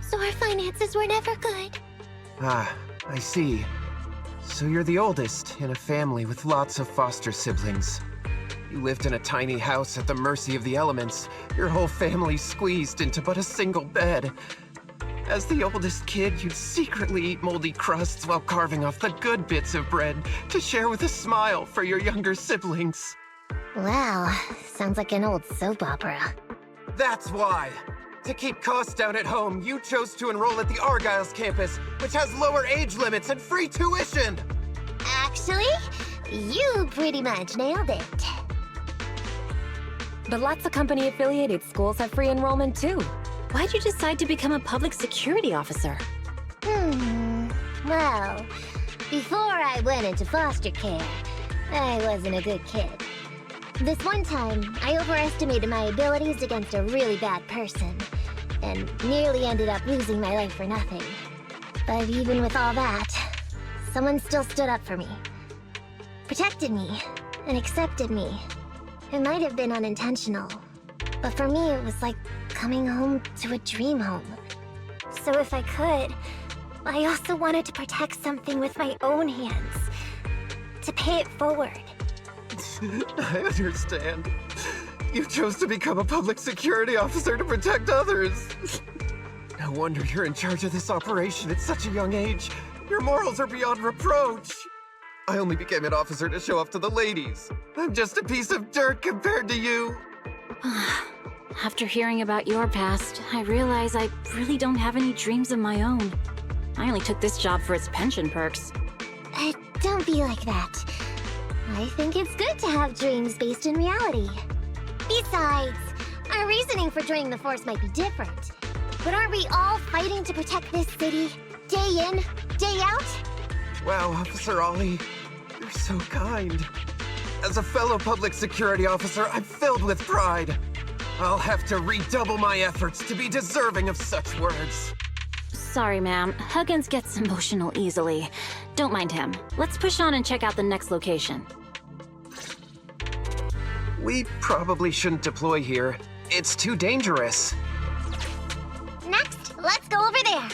so our finances were never good. Ah, I see. So you're the oldest in a family with lots of foster siblings. You lived in a tiny house at the mercy of the elements, your whole family squeezed into but a single bed. As the oldest kid, you'd secretly eat moldy crusts while carving off the good bits of bread to share with a smile for your younger siblings. Wow, sounds like an old soap opera. That's why! To keep costs down at home, you chose to enroll at the Argyle's campus, which has lower age limits and free tuition! Actually, you pretty much nailed it. But lots of company-affiliated schools have free enrollment too. Why'd you decide to become a public security officer? Well, before I went into foster care, I wasn't a good kid. This one time, I overestimated my abilities against a really bad person, and nearly ended up losing my life for nothing. But even with all that, someone still stood up for me, protected me, and accepted me. It might have been unintentional, but for me it was like coming home to a dream home. So if I could, I also wanted to protect something with my own hands, to pay it forward. I understand. You chose to become a public security officer to protect others. No wonder you're in charge of this operation at such a young age. Your morals are beyond reproach. I only became an officer to show off to the ladies. I'm just a piece of dirt compared to you. After hearing about your past, I realize I really don't have any dreams of my own. I only took this job for its pension perks. Don't be like that. I think it's good to have dreams based in reality. Besides, our reasoning for joining the Force might be different. But aren't we all fighting to protect this city, day in, day out? Wow, Officer Ollie, you're so kind. As a fellow public security officer, I'm filled with pride. I'll have to redouble my efforts to be deserving of such words. Sorry, ma'am. Huggins gets emotional easily. Don't mind him. Let's push on and check out the next location. We probably shouldn't deploy here. It's too dangerous. Next, let's go over there.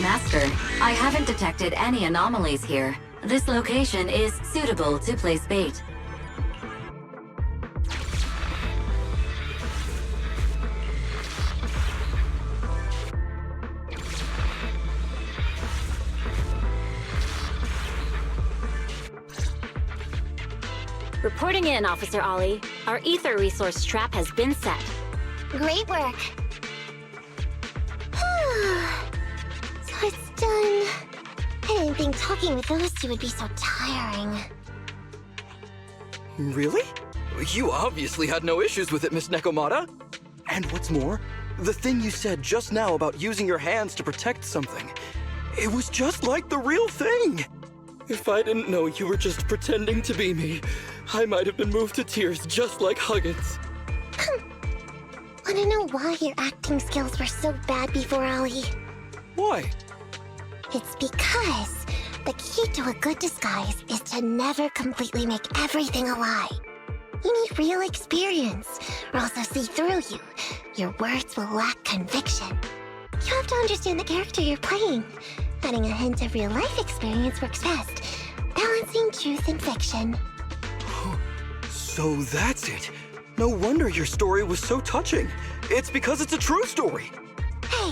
Master, I haven't detected any anomalies here. This location is suitable to place bait. Reporting in, Officer Ollie. Our ether resource trap has been set. Great work. So it's done. I didn't think talking with those two would be so tiring. Really? You obviously had no issues with it, Miss Nekomata. And what's more, the thing you said just now about using your hands to protect something, it was just like the real thing. If I didn't know you were just pretending to be me, I might have been moved to tears just like Huggins. Wanna know why your acting skills were so bad before, Ollie? Why? It's because the key to a good disguise is to never completely make everything a lie. You need real experience, or else they'll see through you. Your words will lack conviction. You have to understand the character you're playing. Adding a hint of real-life experience works best, balancing truth and fiction. So that's it. No wonder your story was so touching. It's because it's a true story. Hey,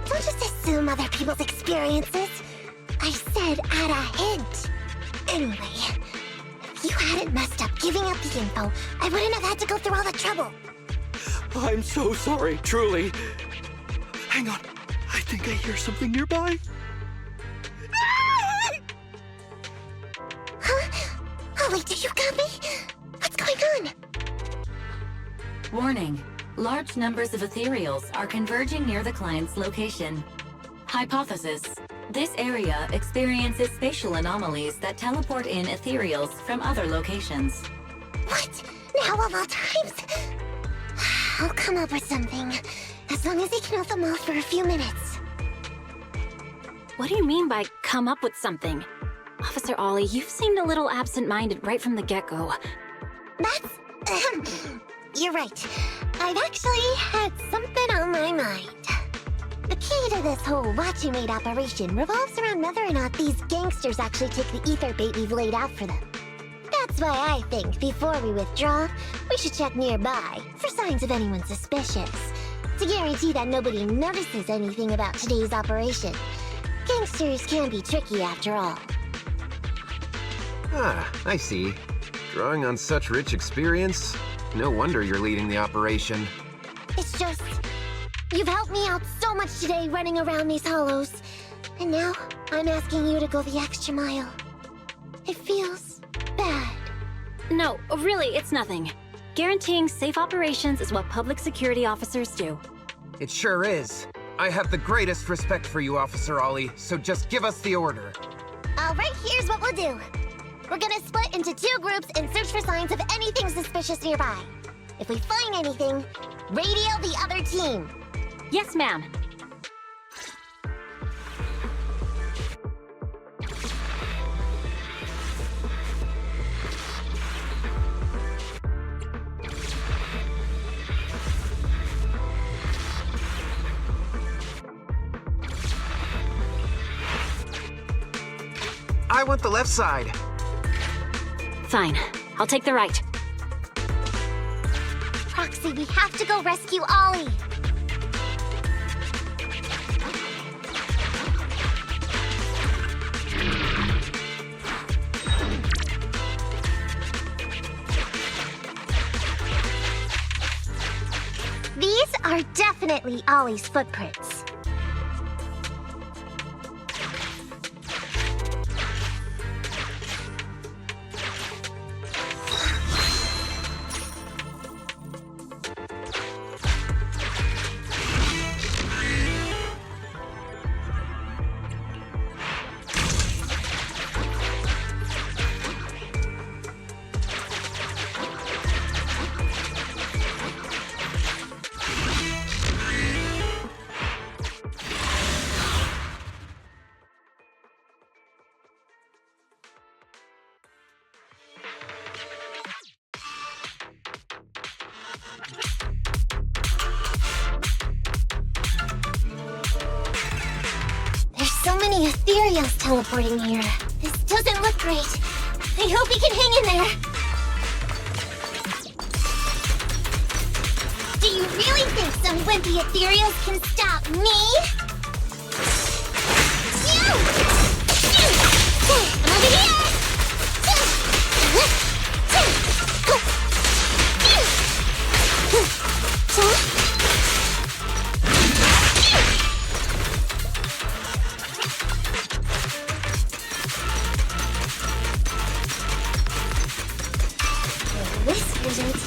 don't just assume other people's experiences. I said add a hint. Anyway, if you hadn't messed up giving up the info, I wouldn't have had to go through all the trouble. I'm so sorry, truly. Hang on, I think I hear something nearby. Huh? Ollie, did you got me? What's going on? Warning. Large numbers of ethereals are converging near the client's location. Hypothesis. This area experiences spatial anomalies that teleport in ethereals from other locations. What? Now of all times? I'll come up with something. As long as he can hold them off for a few minutes. What do you mean by come up with something? Officer Ollie, you've seemed a little absent-minded right from the get-go. That's... You're right. I've actually had something on my mind. The key to this whole What You Made operation revolves around whether or not these gangsters actually take the ether bait we've laid out for them. That's why I think before we withdraw, we should check nearby for signs of anyone suspicious, to guarantee that nobody notices anything about today's operation. Gangsters can be tricky after all. Ah, I see. Drawing on such rich experience, no wonder you're leading the operation. It's just... You've helped me out so much today running around these hollows. And now, I'm asking you to go the extra mile. It feels bad. No, really, it's nothing. Guaranteeing safe operations is what public security officers do. It sure is. I have the greatest respect for you, Officer Ollie, so just give us the order. Alright, here's what we'll do. We're gonna split into 2 groups and search for signs of anything suspicious nearby. If we find anything, radio the other team. Yes, ma'am. I want the left side. Fine. I'll take the right. Proxy, we have to go rescue Ollie. These are definitely Ollie's footprints. So many ethereals teleporting here. This doesn't look great. I hope he can hang in there. Do you really think some wimpy ethereals can stop me? I'm over here!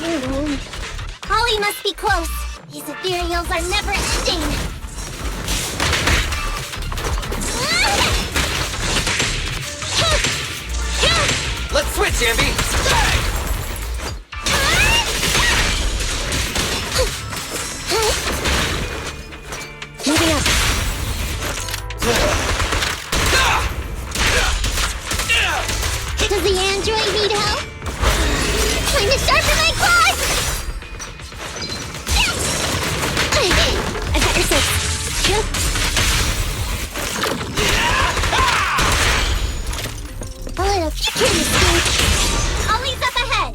Ollie must be close. These ethereals are never ending. Let's switch, Ambi! Moving up. Does the android need help? Time to sharpen my claws! I got your six. Jump. A little future mistake. Ollie's up ahead.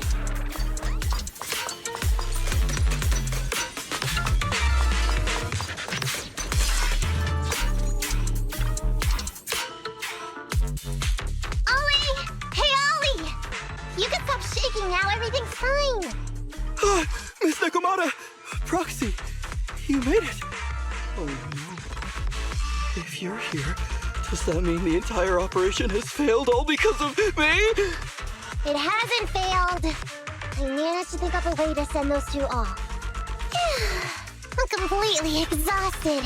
Ollie! Hey, Ollie! You can stop shaking now. Everything's fine. Miss Nekomata! Proxy, you made it. Oh no. If you're here, does that mean the entire operation has failed all because of me? It hasn't failed. I managed to think up a way to send those two off. I'm completely exhausted.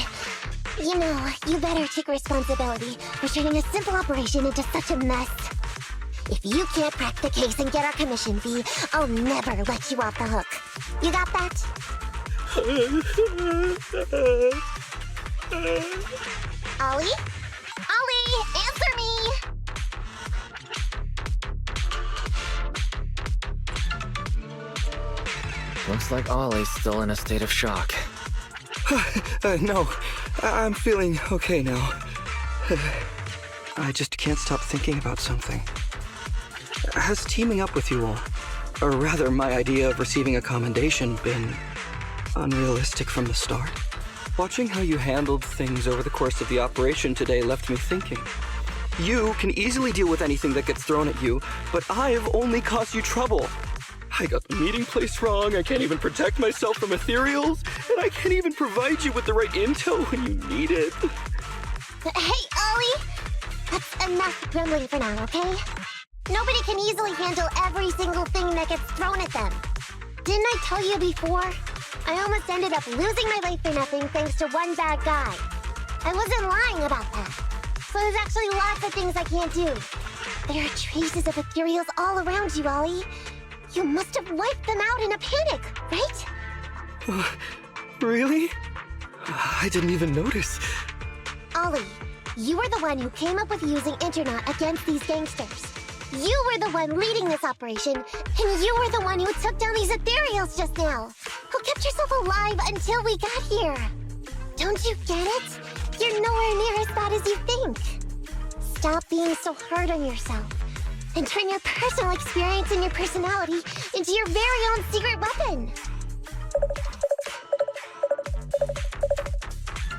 You know, you better take responsibility for turning a simple operation into such a mess. If you can't crack the case and get our commission fee, I'll never let you off the hook. You got that? Ollie? Ollie, answer me! Looks like Ollie's still in a state of shock. No, I'm feeling okay now. I just can't stop thinking about something. Has teaming up with you all, or rather my idea of receiving a commendation, been unrealistic from the start? Watching how you handled things over the course of the operation today left me thinking. You can easily deal with anything that gets thrown at you, but I've only caused you trouble. I got the meeting place wrong, I can't even protect myself from ethereals, and I can't even provide you with the right intel when you need it. Hey, Ollie! That's enough grumbling for now, okay? Nobody can easily handle every single thing that gets thrown at them. Didn't I tell you before? I almost ended up losing my life for nothing thanks to one bad guy. I wasn't lying about that. So there's actually lots of things I can't do. There are traces of ethereals all around you, Ollie. You must have wiped them out in a panic, right? Really? I didn't even notice. Ollie, you were the one who came up with using Internet against these gangsters. You were the one leading this operation, and you were the one who took down these ethereals just now. Who kept yourself alive until we got here. Don't you get it? You're nowhere near as bad as you think. Stop being so hard on yourself, and turn your personal experience and your personality into your very own secret weapon.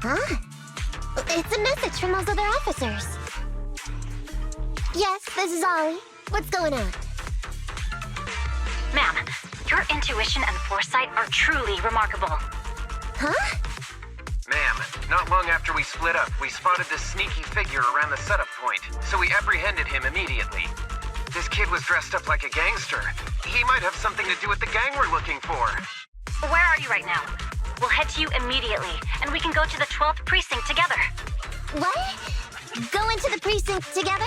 Huh? It's a message from those other officers. Yes, this is Ollie. What's going on? Ma'am, your intuition and foresight are truly remarkable. Huh? Ma'am, not long after we split up, we spotted this sneaky figure around the setup point, so we apprehended him immediately. This kid was dressed up like a gangster. He might have something to do with the gang we're looking for. Where are you right now? We'll head to you immediately, and we can go to the 12th precinct together. What? Go into the precinct together?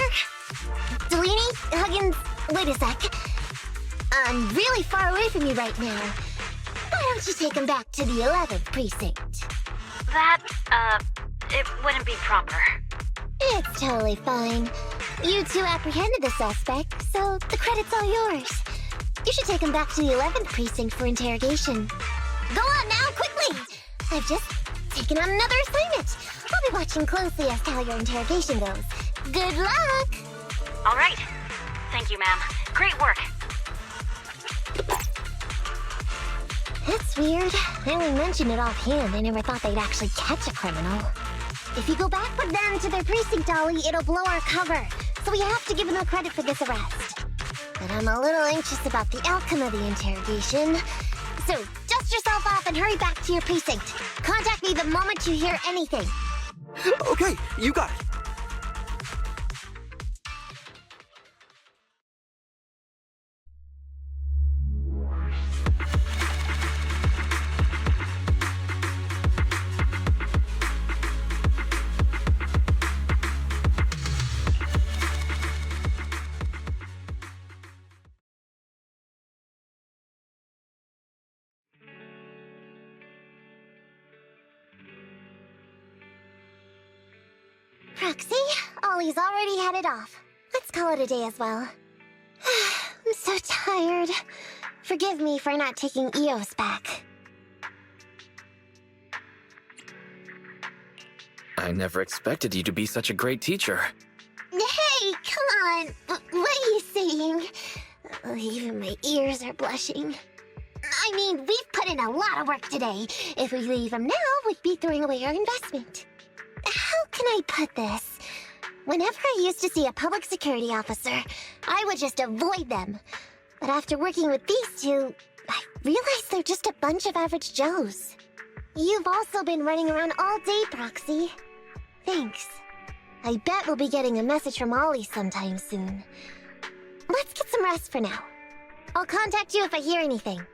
Delaney? Huggins? Wait a sec. I'm really far away from you right now. Why don't you take him back to the 11th precinct? That, it wouldn't be proper. It's totally fine. You two apprehended the suspect, so the credit's all yours. You should take him back to the 11th precinct for interrogation. Go on now, quickly! I've just taken on another assignment. I'll be watching closely as to how your interrogation goes. Good luck! All right. Thank you, ma'am. Great work. That's weird. I only mentioned it offhand. I never thought they'd actually catch a criminal. If you go back with them to their precinct, Ollie, it'll blow our cover. So we have to give them the credit for this arrest. But I'm a little anxious about the outcome of the interrogation. So dust yourself off and hurry back to your precinct. Contact me the moment you hear anything. Okay, you got it. Proxy, Ollie's already headed off. Let's call it a day as well. I'm so tired. Forgive me for not taking Eos back. I never expected you to be such a great teacher. Hey, come on! What are you saying? Even my ears are blushing. I mean, we've put in a lot of work today. If we leave them now, we'd be throwing away our investment. How can I put this? Whenever I used to see a public security officer, I would just avoid them. But after working with these two, I realized they're just a bunch of average Joes. You've also been running around all day, Proxy. Thanks. I bet we'll be getting a message from Ollie sometime soon. Let's get some rest for now. I'll contact you if I hear anything.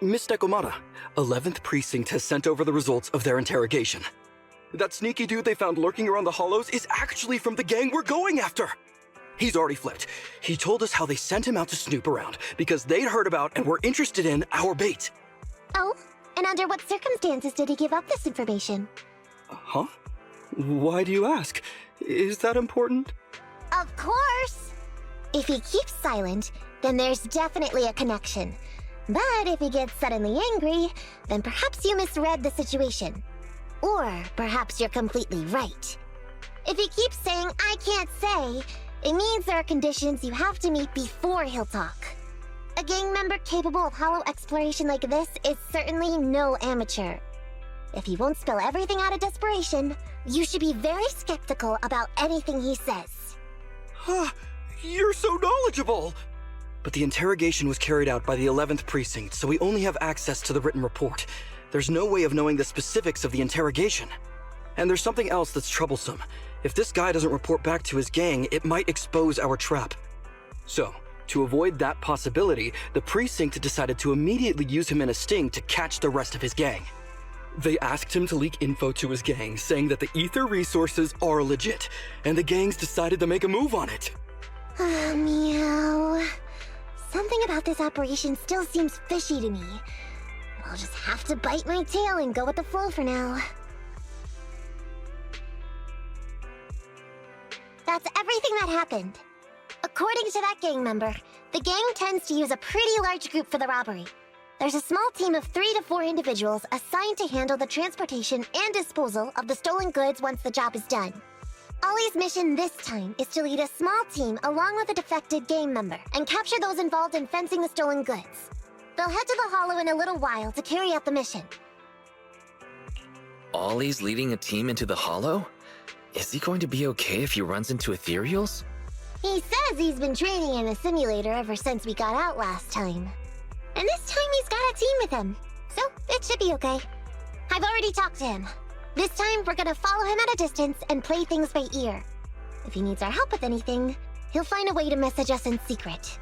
Miss Nekomata, 11th Precinct has sent over the results of their interrogation. That sneaky dude they found lurking around the hollows is actually from the gang we're going after. He's already flipped. He told us how they sent him out to snoop around because they'd heard about and were interested in our bait. Oh, and under what circumstances did he give up this information? Huh? Why do you ask? Is that important? Of course! If he keeps silent, then there's definitely a connection. But if he gets suddenly angry, then perhaps you misread the situation. Or perhaps you're completely right. If he keeps saying, "I can't say," It means there are conditions you have to meet before he'll talk. A gang member capable of hollow exploration like this is certainly no amateur. If he won't spill everything out of desperation, you should be very skeptical about anything he says. You're so knowledgeable! But the interrogation was carried out by the 11th Precinct, so we only have access to the written report. There's no way of knowing the specifics of the interrogation. And there's something else that's troublesome. If this guy doesn't report back to his gang, it might expose our trap. So, to avoid that possibility, the Precinct decided to immediately use him in a sting to catch the rest of his gang. They asked him to leak info to his gang, saying that the ether resources are legit, and the gangs decided to make a move on it. Meow. Something about this operation still seems fishy to me. I'll just have to bite my tail and go with the flow for now. That's everything that happened. According to that gang member, the gang tends to use a pretty large group for the robbery. There's a small team of 3 to 4 individuals assigned to handle the transportation and disposal of the stolen goods once the job is done. Ollie's mission this time is to lead a small team along with a defected gang member and capture those involved in fencing the stolen goods. They'll head to the Hollow in a little while to carry out the mission. Ollie's leading a team into the Hollow? Is he going to be okay if he runs into ethereals? He says he's been training in a simulator ever since we got out last time. And this time he's got a team with him, so it should be okay. I've already talked to him. This time we're gonna follow him at a distance and play things by ear. If he needs our help with anything, he'll find a way to message us in secret.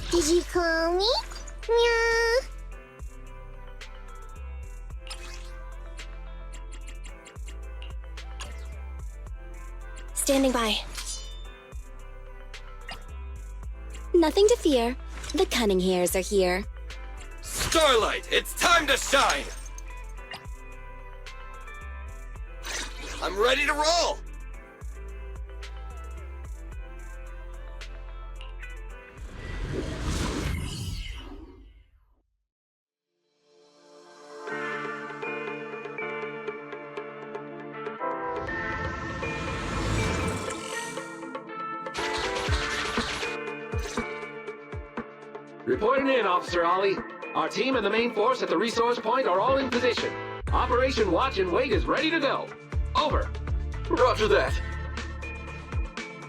Did you call me? Meow. Standing by. Nothing to fear. The Cunning Hares are here. Starlight, it's time to shine! I'm ready to roll! Reporting in, Officer Ollie. Our team and the main force at the resource point are all in position. Operation Watch and Wait is ready to go. Over. Roger that.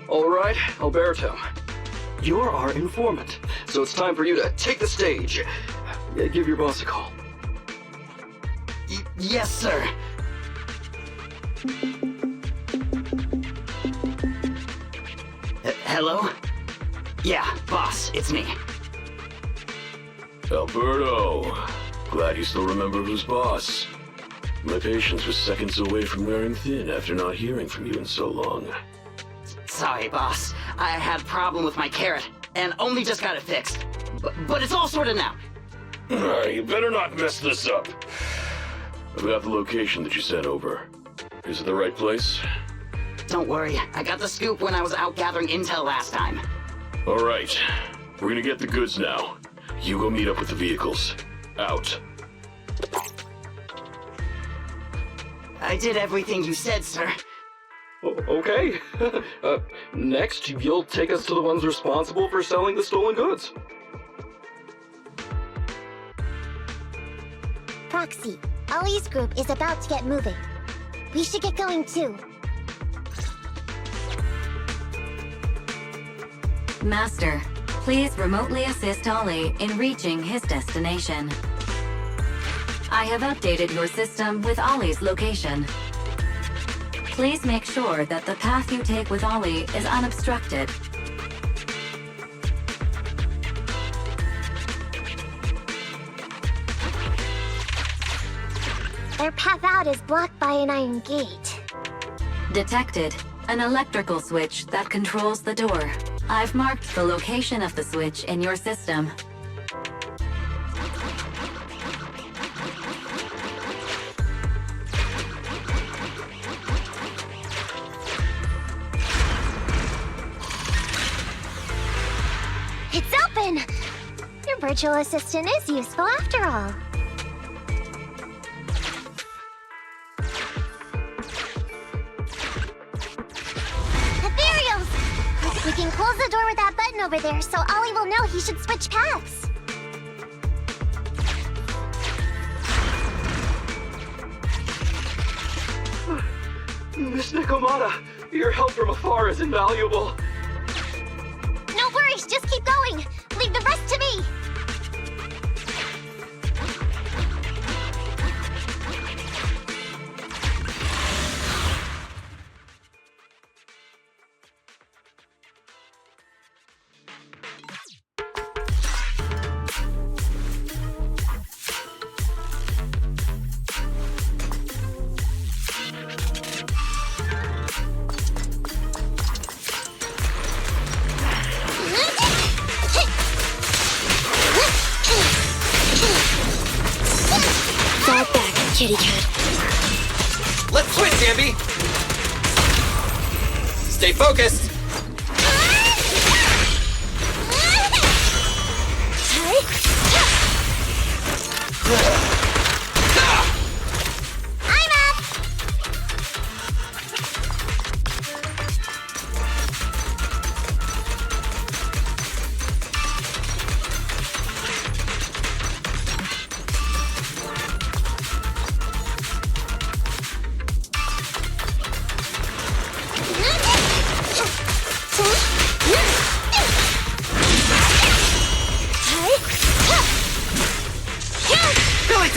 All right, Alberto. You're our informant, so it's time for you to take the stage. Give your boss a call. Yes, sir. Hello? Yeah, boss, it's me. Alberto. Glad you still remember who's boss. My patience was seconds away from wearing thin after not hearing from you in so long. Sorry, boss. I had a problem with my carrot, and only just got it fixed. But it's all sorted now. You better not mess this up. I've got the location that you sent over. Is it the right place? Don't worry, I got the scoop when I was out gathering intel last time. All right. We're gonna get the goods now. You go meet up with the vehicles. Out. I did everything you said, sir. Okay. Next, you'll take us to the ones responsible for selling the stolen goods. Proxy, Ollie's group is about to get moving. We should get going too. Master, please remotely assist Ollie in reaching his destination. I have updated your system with Ollie's location. Please make sure that the path you take with Ollie is unobstructed. Their path out is blocked by an iron gate. Detected. An electrical switch that controls the door. I've marked the location of the switch in your system. It's open! Your virtual assistant is useful after all. Ethereals! We can close the door with that button over there so Ollie will know he should switch paths. Miss Nekomata, your help from afar is invaluable. No worries, just keep going. Leave the rest to me. Fall back, kitty cat. Let's switch, Zambi! Stay focused! I'm up! Billy!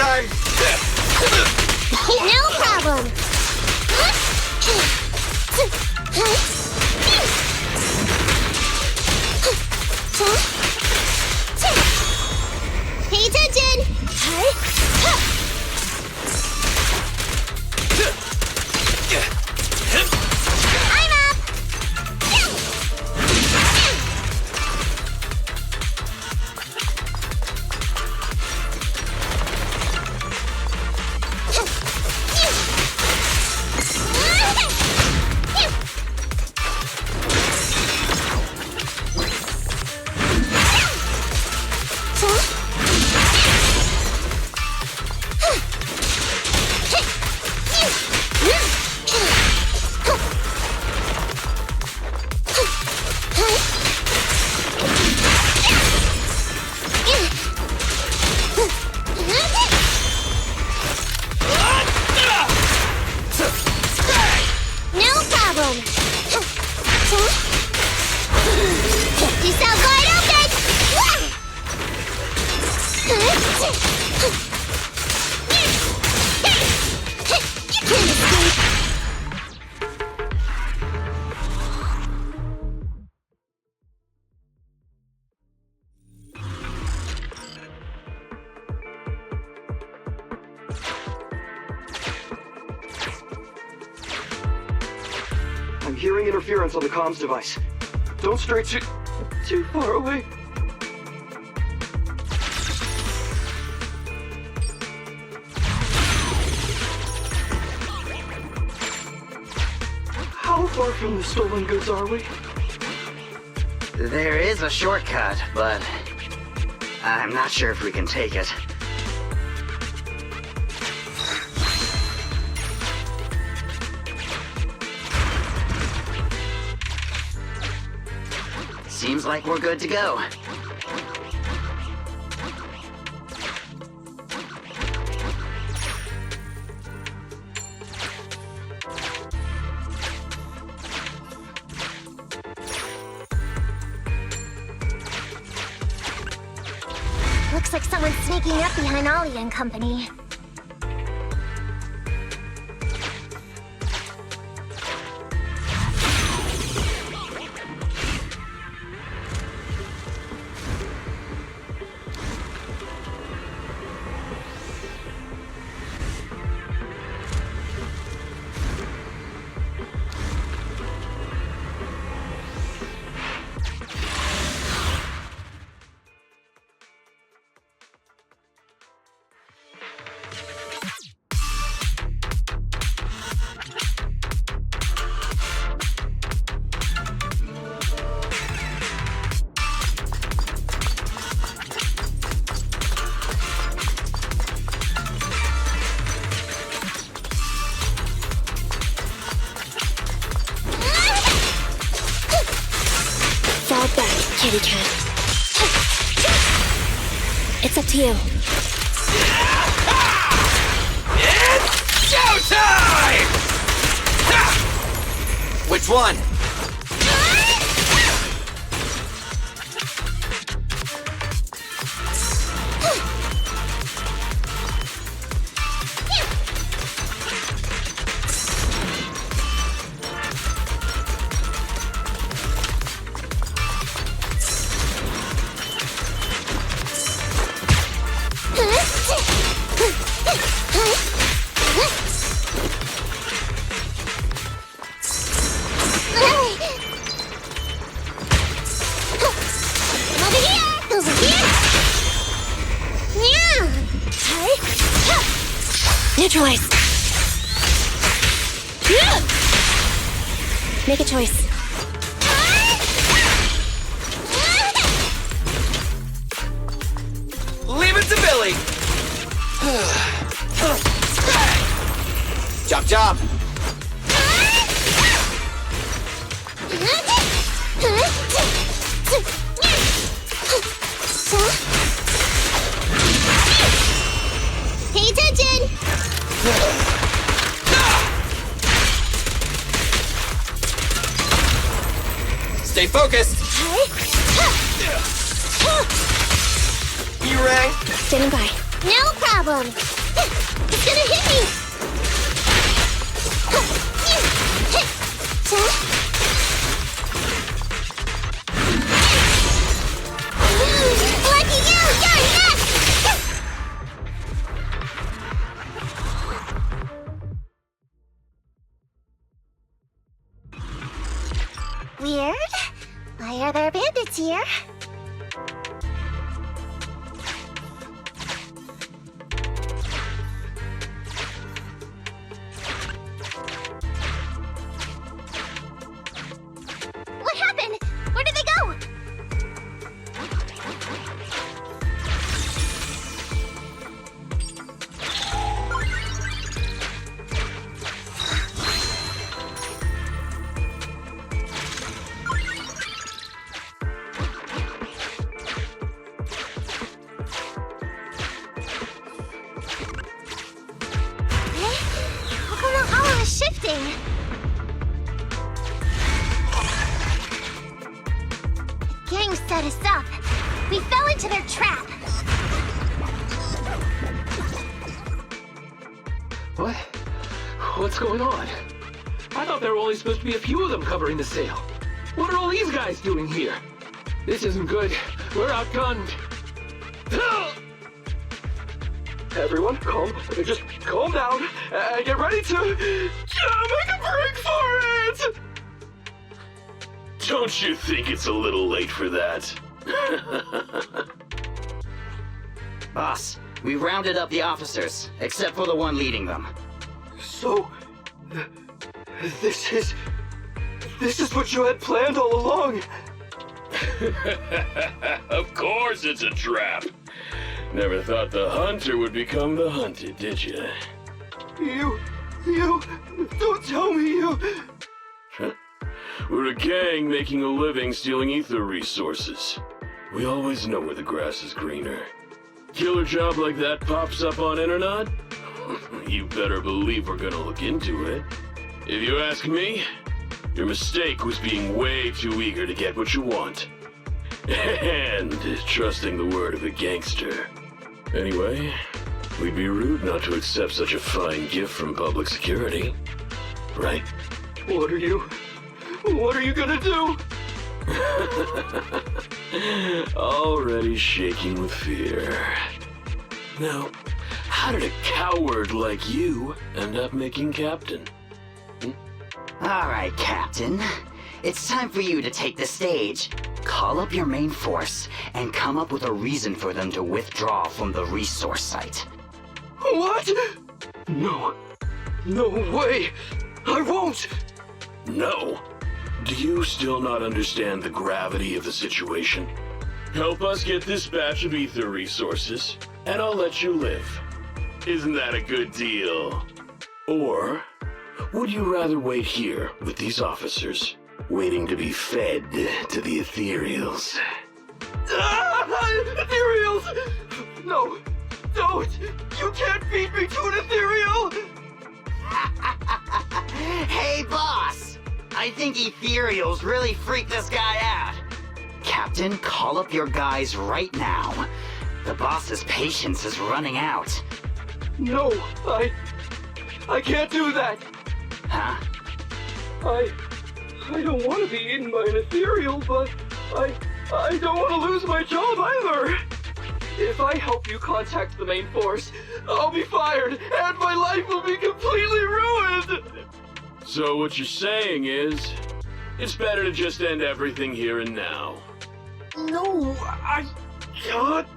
I'm hearing interference on the comms device. Don't stray too far away. How far from the stolen goods are we? There is a shortcut, but I'm not sure if we can take it. Seems like we're good to go. Looks like someone's sneaking up behind Ollie and company. Kitty cat. It's up to you. It's showtime! Which one? Neutralize. Make a choice. Leave it to Billy. Chop chop. Pay attention! Stay focused. You rang? Standing by. No problem. It's gonna hit me. Lucky you! You're next! Weird. Why are there bandits here? What happened? Where did they go? How come the hollow is shifting? The gang set us up. We fell into their trap. What? What's going on? I thought there were only supposed to be a few of them covering the sale. What are all these guys doing here? This isn't good. We're outgunned. Everyone, just calm down and get ready to make a break for it! Don't you think it's a little late for that? Boss, we rounded up the officers, except for the one leading them. So, this is what you had planned all along? Of course it's a trap. Never thought the hunter would become the hunted, did you? You, don't tell me you... We're a gang making a living stealing ether resources. We always know where the grass is greener. Killer job like that pops up on internet? You better believe we're gonna look into it. If you ask me, your mistake was being way too eager to get what you want. And trusting the word of a gangster. Anyway, we'd be rude not to accept such a fine gift from public security. Right? What are you gonna do? Already shaking with fear. Now, how did a coward like you end up making captain? Alright, Captain. It's time for you to take the stage. Call up your main force and come up with a reason for them to withdraw from the resource site. What? No way! I won't! No? Do you still not understand the gravity of the situation? Help us get this batch of ether resources, and I'll let you live. Isn't that a good deal? Or would you rather wait here with these officers, waiting to be fed to the ethereals? Ethereals! No, don't! You can't feed me to an ethereal! Hey, boss! I think ethereals really freaked this guy out. Captain, call up your guys right now. The boss's patience is running out. No, I can't do that. Huh? I don't want to be eaten by an ethereal, but I don't want to lose my job either. If I help you contact the main force, I'll be fired, and my life will be completely ruined! So what you're saying is, it's better to just end everything here and now. No,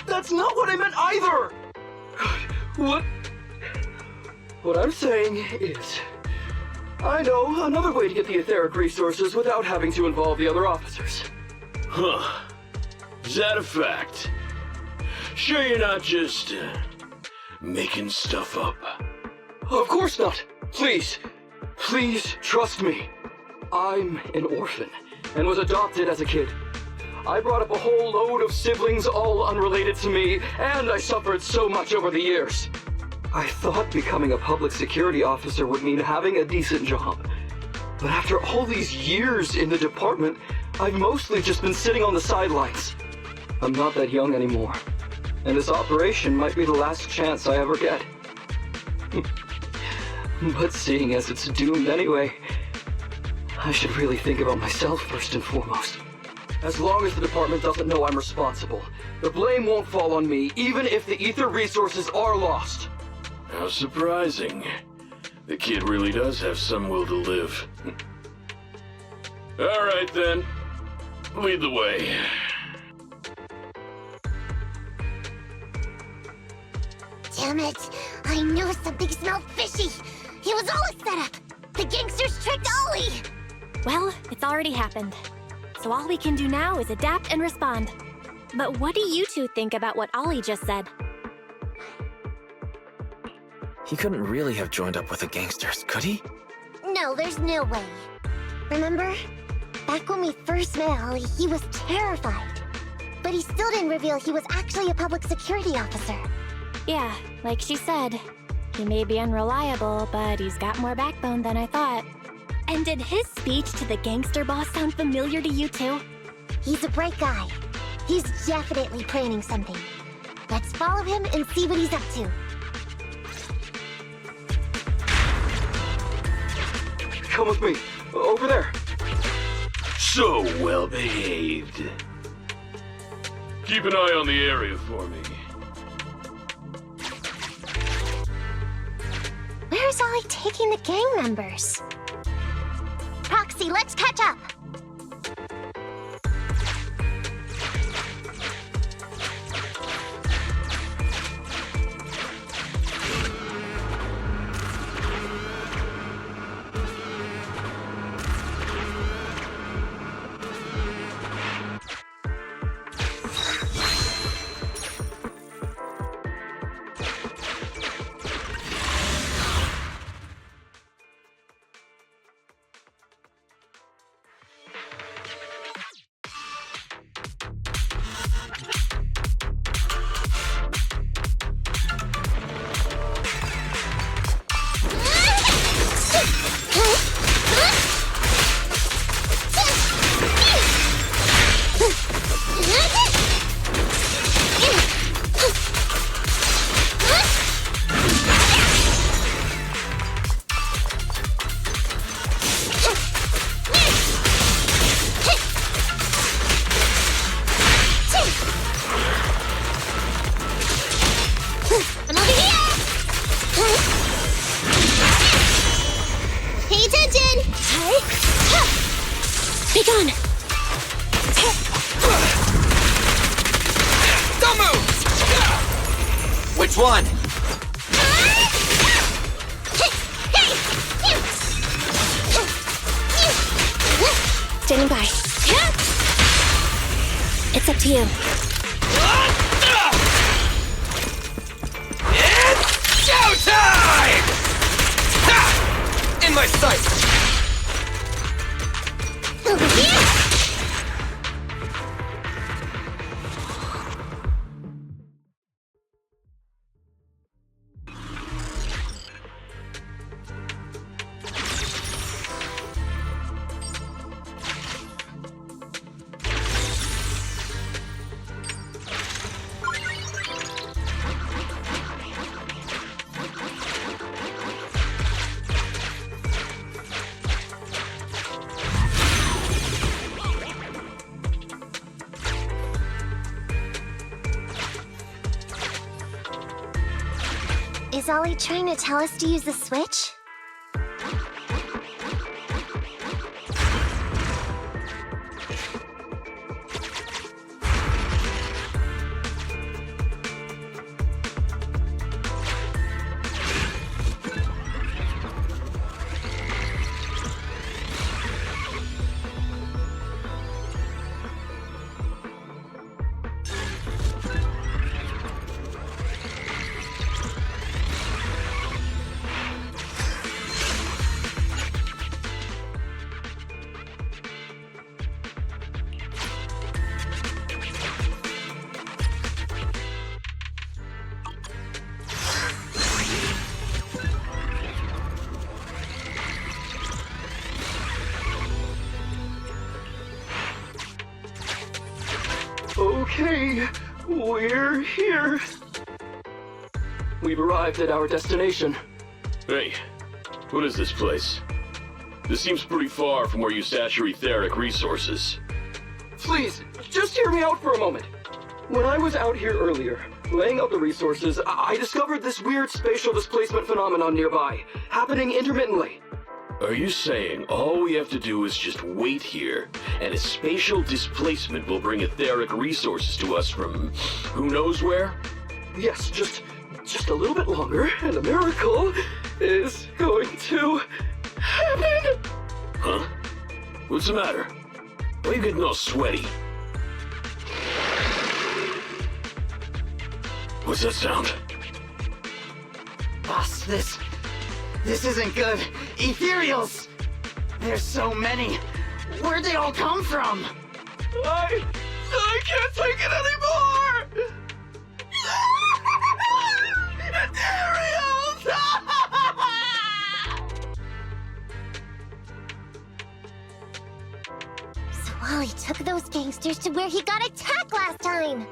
that's not what I meant either! What I'm saying is, I know another way to get the etheric resources without having to involve the other officers. Huh. Is that a fact? Sure you're not just, making stuff up? Of course not! Please trust me. I'm an orphan, and was adopted as a kid. I brought up a whole load of siblings all unrelated to me, and I suffered so much over the years. I thought becoming a public security officer would mean having a decent job. But after all these years in the department, I've mostly just been sitting on the sidelines. I'm not that young anymore, and this operation might be the last chance I ever get. But seeing as it's doomed anyway, I should really think about myself first and foremost. As long as the department doesn't know I'm responsible, the blame won't fall on me, even if the ether resources are lost. How surprising. The kid really does have some will to live. All right then, lead the way. Damn it! I knew something smelled fishy! It was all a setup! The gangsters tricked Ollie! Well, it's already happened. So all we can do now is adapt and respond. But what do you two think about what Ollie just said? He couldn't really have joined up with the gangsters, could he? No, there's no way. Remember? Back when we first met Ollie, he was terrified. But he still didn't reveal he was actually a public security officer. Yeah, like she said, he may be unreliable, but he's got more backbone than I thought. And did his speech to the gangster boss sound familiar to you too? He's a bright guy. He's definitely planning something. Let's follow him and see what he's up to. Come with me. Over there. So well behaved. Keep an eye on the area for me. Where's Ollie taking the gang members? Proxy, let's catch up! Take on! Don't move! Which one? Standing by. It's up to you. It's showtime! Ha! In my sight! Over here! Is Ollie trying to tell us to use the switch? Okay, we're here. We've arrived at our destination. Hey, what is this place? This seems pretty far from where you stash your etheric resources. Please, just hear me out for a moment. When I was out here earlier, laying out the resources, I discovered this weird spatial displacement phenomenon nearby, happening intermittently. Are you saying all we have to do is just wait here, and a spatial displacement will bring etheric resources to us from who knows where? Yes, just a little bit longer, and a miracle is going to happen! Huh? What's the matter? Why are you getting all sweaty? What's that sound? Boss, this isn't good. Ethereals! There's so many. Where'd they all come from? I can't take it anymore! Ethereals! So Ollie took those gangsters to where he got attacked last time!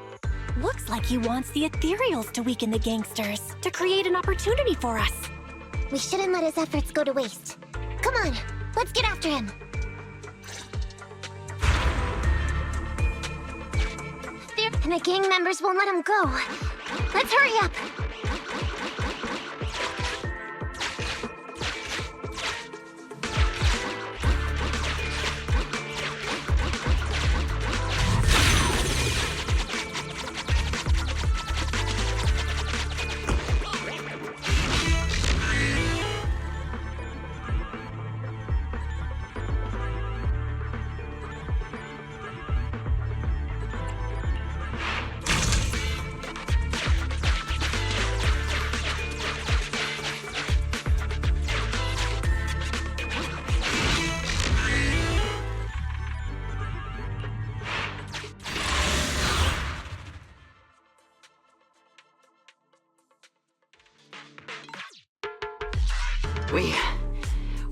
Looks like he wants the Ethereals to weaken the gangsters, to create an opportunity for us. We shouldn't let his efforts go to waste. Come on, let's get after him. And the gang members won't let him go. Let's hurry up.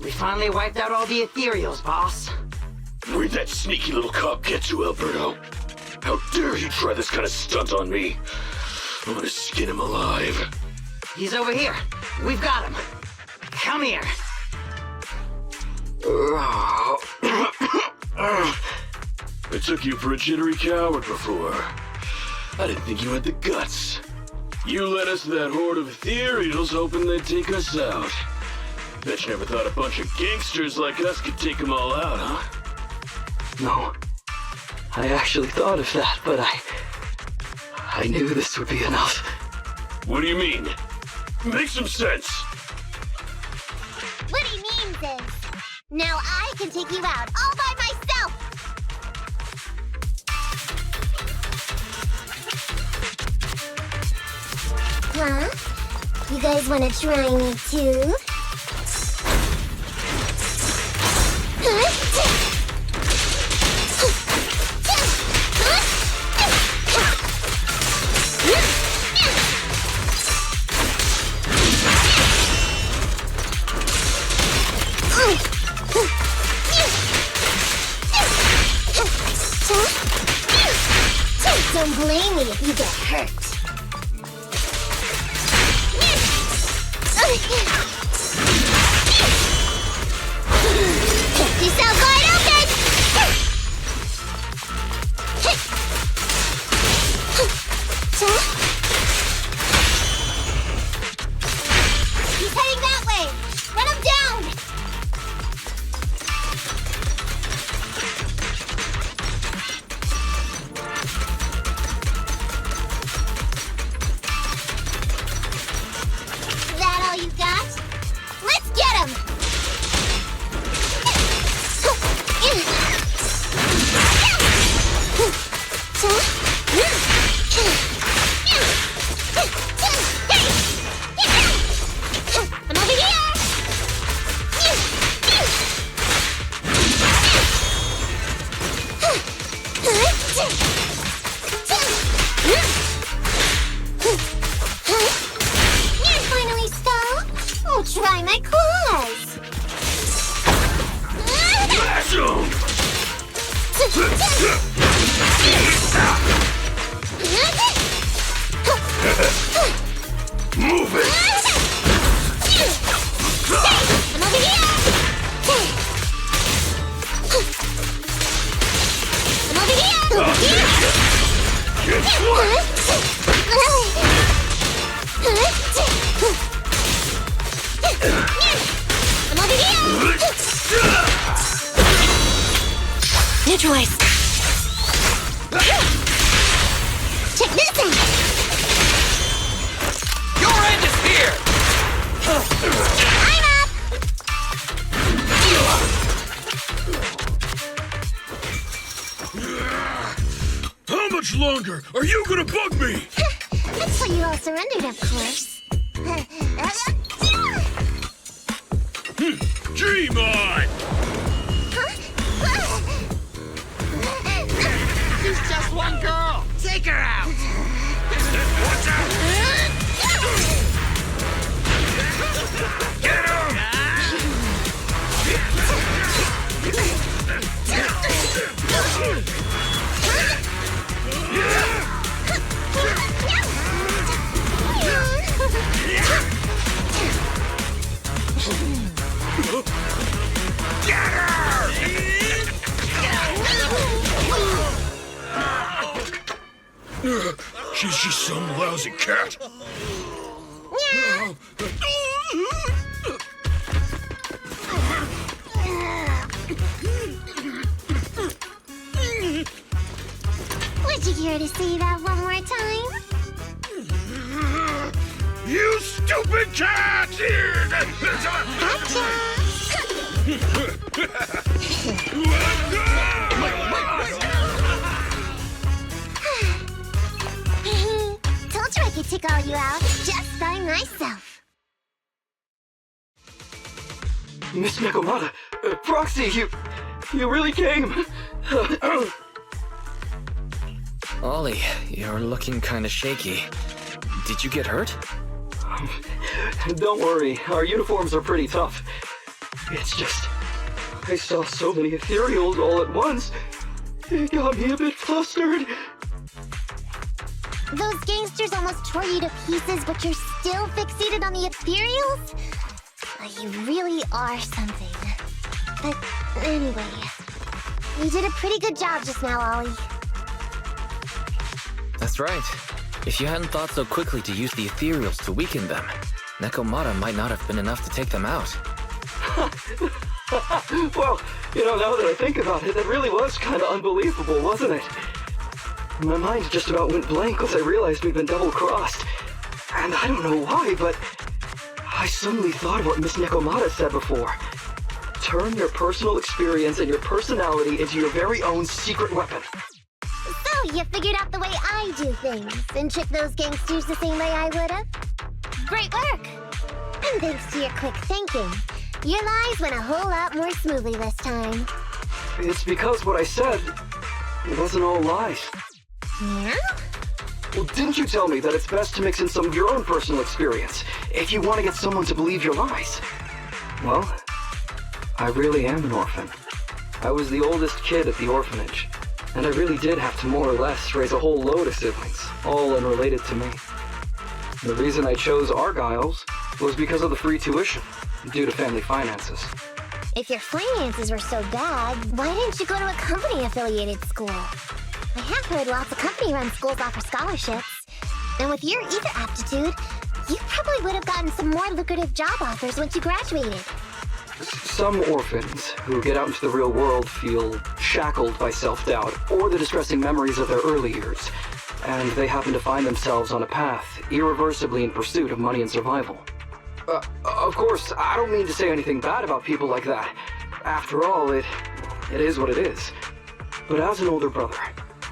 We finally wiped out all the Ethereals, boss. Where'd that sneaky little cop get to, Alberto? How dare he try this kind of stunt on me? I'm gonna skin him alive. He's over here. We've got him. Come here. I took you for a jittery coward before. I didn't think you had the guts. You led us to that horde of ethereals hoping they'd take us out. Bet you never thought a bunch of gangsters like us could take them all out, huh? No. I actually thought of that, but I knew this would be enough. What do you mean? Make some sense. What he means is, now I can take you out all by myself! Huh? You guys wanna try me too? Don't blame me if you get hurt. Kick yourself wide open! He's heading that way! Run him down! That all you got? Let's get him! I'm over here! Finally stop! Oh, try my claws! Smash 'em! Move it! I'm over here! I'm over here! I'll get you! Guess what? I'm over here! Neutralize! Check this out! Your end is here! I'm up! How much longer are you gonna bug me? Until you all surrendered, of course. Dream on! She's just one girl! Take her out! Watch out! Get him! Get her! She's just some lousy cat. Would you care to say that one more time? You stupid cat! Told you I could take all you out just by myself. Miss Nekomata, Proxy, you really came. Ollie, you're looking kind of shaky. Did you get hurt? Don't worry, our uniforms are pretty tough. It's just, I saw so many ethereals all at once. It got me a bit flustered. Those gangsters almost tore you to pieces, but you're still fixated on the ethereals? You really are something. But anyway, you did a pretty good job just now, Ollie. That's right. If you hadn't thought so quickly to use the ethereals to weaken them, Nekomata might not have been enough to take them out. Well, You know, now that I think about it, that really was kind of unbelievable, wasn't it? My mind just about went blank once I realized we'd been double-crossed. And I don't know why, but I suddenly thought of what Miss Nekomata said before. Turn your personal experience and your personality into your very own secret weapon. So, you figured out the way I do things and tricked those gangsters the same way I would've? Great work! And thanks to your quick thinking, your lies went a whole lot more smoothly this time. It's because what I said wasn't all lies. Yeah? Well, didn't you tell me that it's best to mix in some of your own personal experience if you want to get someone to believe your lies? Well, I really am an orphan. I was the oldest kid at the orphanage, and I really did have to more or less raise a whole load of siblings, all unrelated to me. The reason I chose Argyle's was because of the free tuition, due to family finances. If your finances were so bad, why didn't you go to a company-affiliated school? I have heard lots of company-run schools offer scholarships. And with your ether aptitude, you probably would have gotten some more lucrative job offers once you graduated. Some orphans who get out into the real world feel shackled by self-doubt or the distressing memories of their early years, and they happen to find themselves on a path irreversibly in pursuit of money and survival. Of course, I don't mean to say anything bad about people like that. After all, it is what it is. But as an older brother,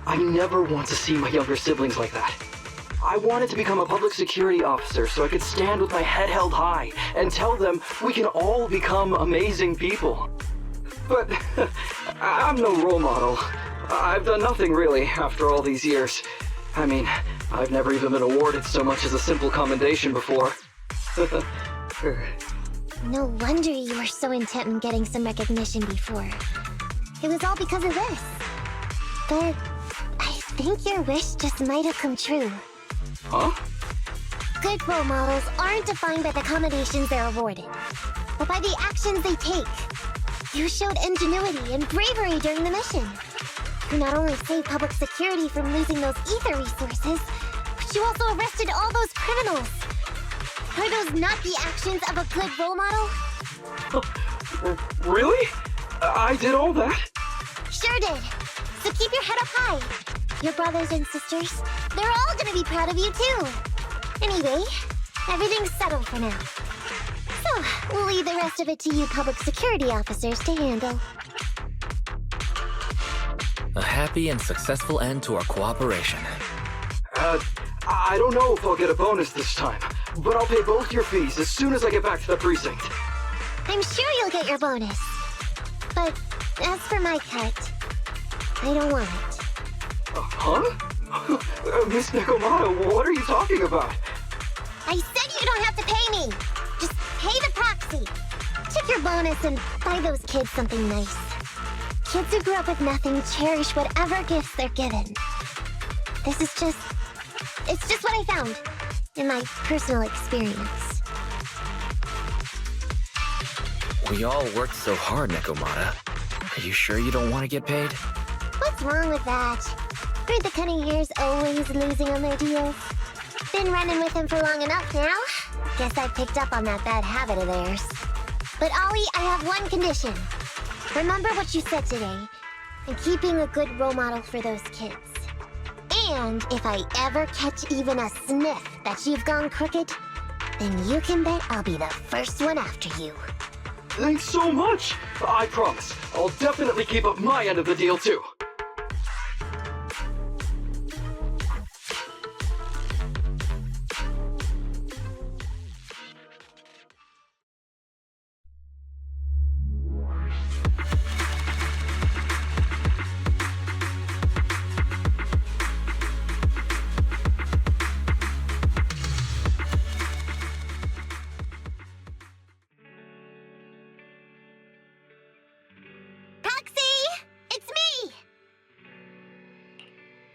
I never want to see my younger siblings like that. I wanted to become a public security officer so I could stand with my head held high and tell them we can all become amazing people. But I'm no role model. I've done nothing really after all these years. I mean, I've never even been awarded so much as a simple commendation before. No wonder you were so intent on getting some recognition before. It was all because of this. But I think your wish just might have come true. Huh? Good role models aren't defined by the accommodations they're awarded, but by the actions they take. You showed ingenuity and bravery during the mission. You not only saved public security from losing those ether resources, but you also arrested all those criminals. Are those not the actions of a good role model? Really? I did all that? Sure did. So keep your head up high. Your brothers and sisters, they're all gonna be proud of you too. Anyway, everything's settled for now. So, we'll leave the rest of it to you public security officers to handle. A happy and successful end to our cooperation. I don't know if I'll get a bonus this time, but I'll pay both your fees as soon as I get back to the precinct. I'm sure you'll get your bonus. But as for my cut, I don't want it. Huh? Miss Nekomata, what are you talking about? I said you don't have to pay me! Just pay the proxy! Take your bonus and buy those kids something nice. Kids who grew up with nothing cherish whatever gifts they're given. It's just what I found in my personal experience. We all worked so hard, Nekomata. Are you sure you don't want to get paid? What's wrong with that? Aren't the Cunning Hares always losing on their deals? Been running with them for long enough now. Guess I picked up on that bad habit of theirs. But Ollie, I have one condition. Remember what you said today, and keep being a good role model for those kids. And if I ever catch even a sniff that you've gone crooked, then you can bet I'll be the first one after you. Thanks so much! I promise, I'll definitely keep up my end of the deal too.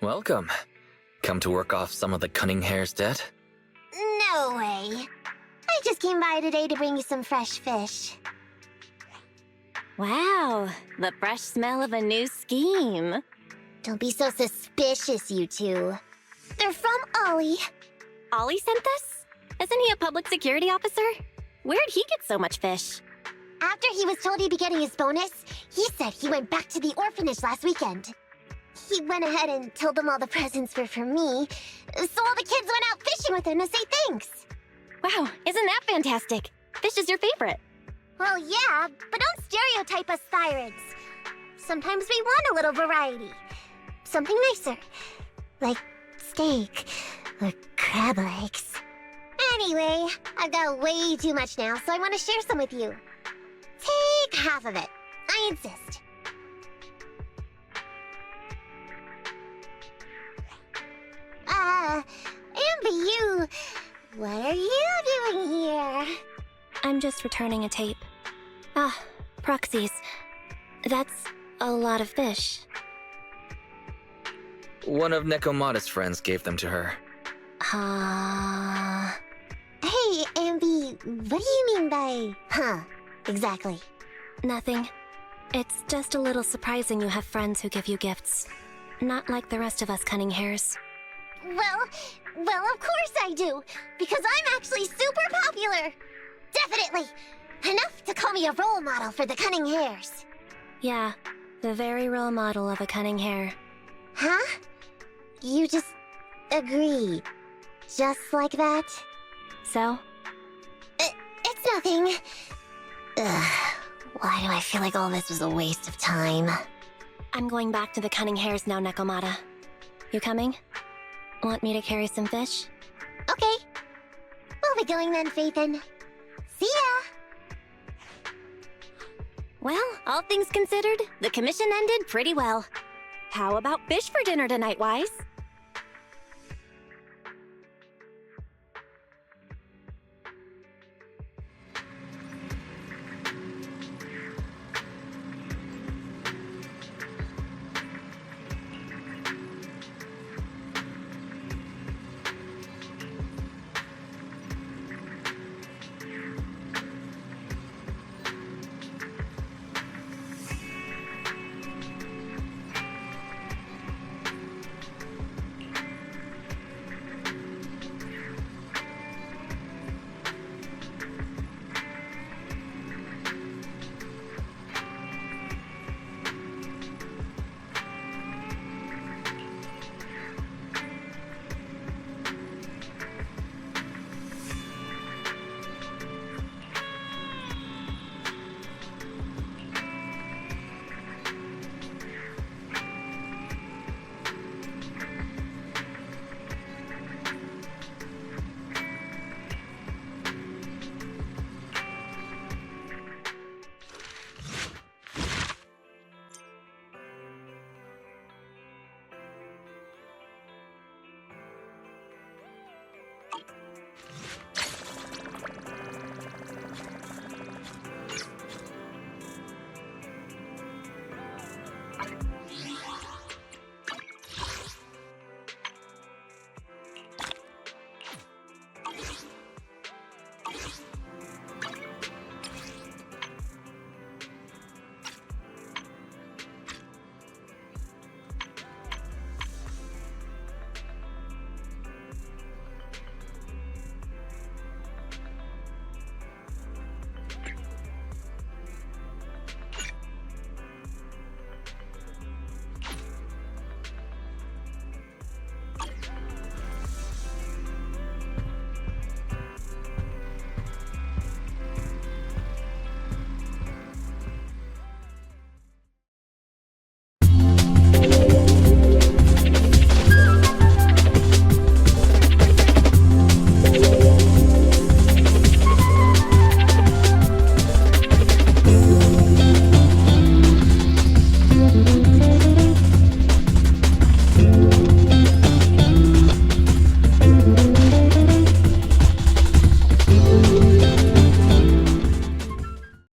Welcome. Come to work off some of the Cunning Hares' debt? No way. I just came by today to bring you some fresh fish. Wow, the fresh smell of a new scheme. Don't be so suspicious, you two. They're from Ollie. Ollie sent this? Isn't he a public security officer? Where'd he get so much fish? After he was told he'd be getting his bonus, he said he went back to the orphanage last weekend. He went ahead and told them all the presents were for me, so all the kids went out fishing with him to say thanks. Wow, isn't that fantastic? Fish is your favorite. Well, yeah, but don't stereotype us Thyrids. Sometimes we want a little variety. Something nicer. Like steak or crab legs. Anyway, I've got way too much now, so I want to share some with you. Take half of it. I insist. Amber, what are you doing here? I'm just returning a tape. Ah, proxies. That's a lot of fish. One of Nekomata's friends gave them to her. Hey, Amby, what do you mean by, exactly? Nothing. It's just a little surprising you have friends who give you gifts. Not like the rest of us Cunning Hares. Well, of course I do, because I'm actually super popular. Definitely. Enough to call me a role model for the Cunning Hares. Yeah, the very role model of a cunning hare. Huh? You just agreed. Just like that? So? It's nothing. Ugh, why do I feel like all this was a waste of time? I'm going back to the Cunning Hares now, Nekomata. You coming? Want me to carry some fish? Okay. We'll be going then, Phaethon. See ya! Well, all things considered, the commission ended pretty well. How about fish for dinner tonight, Wise?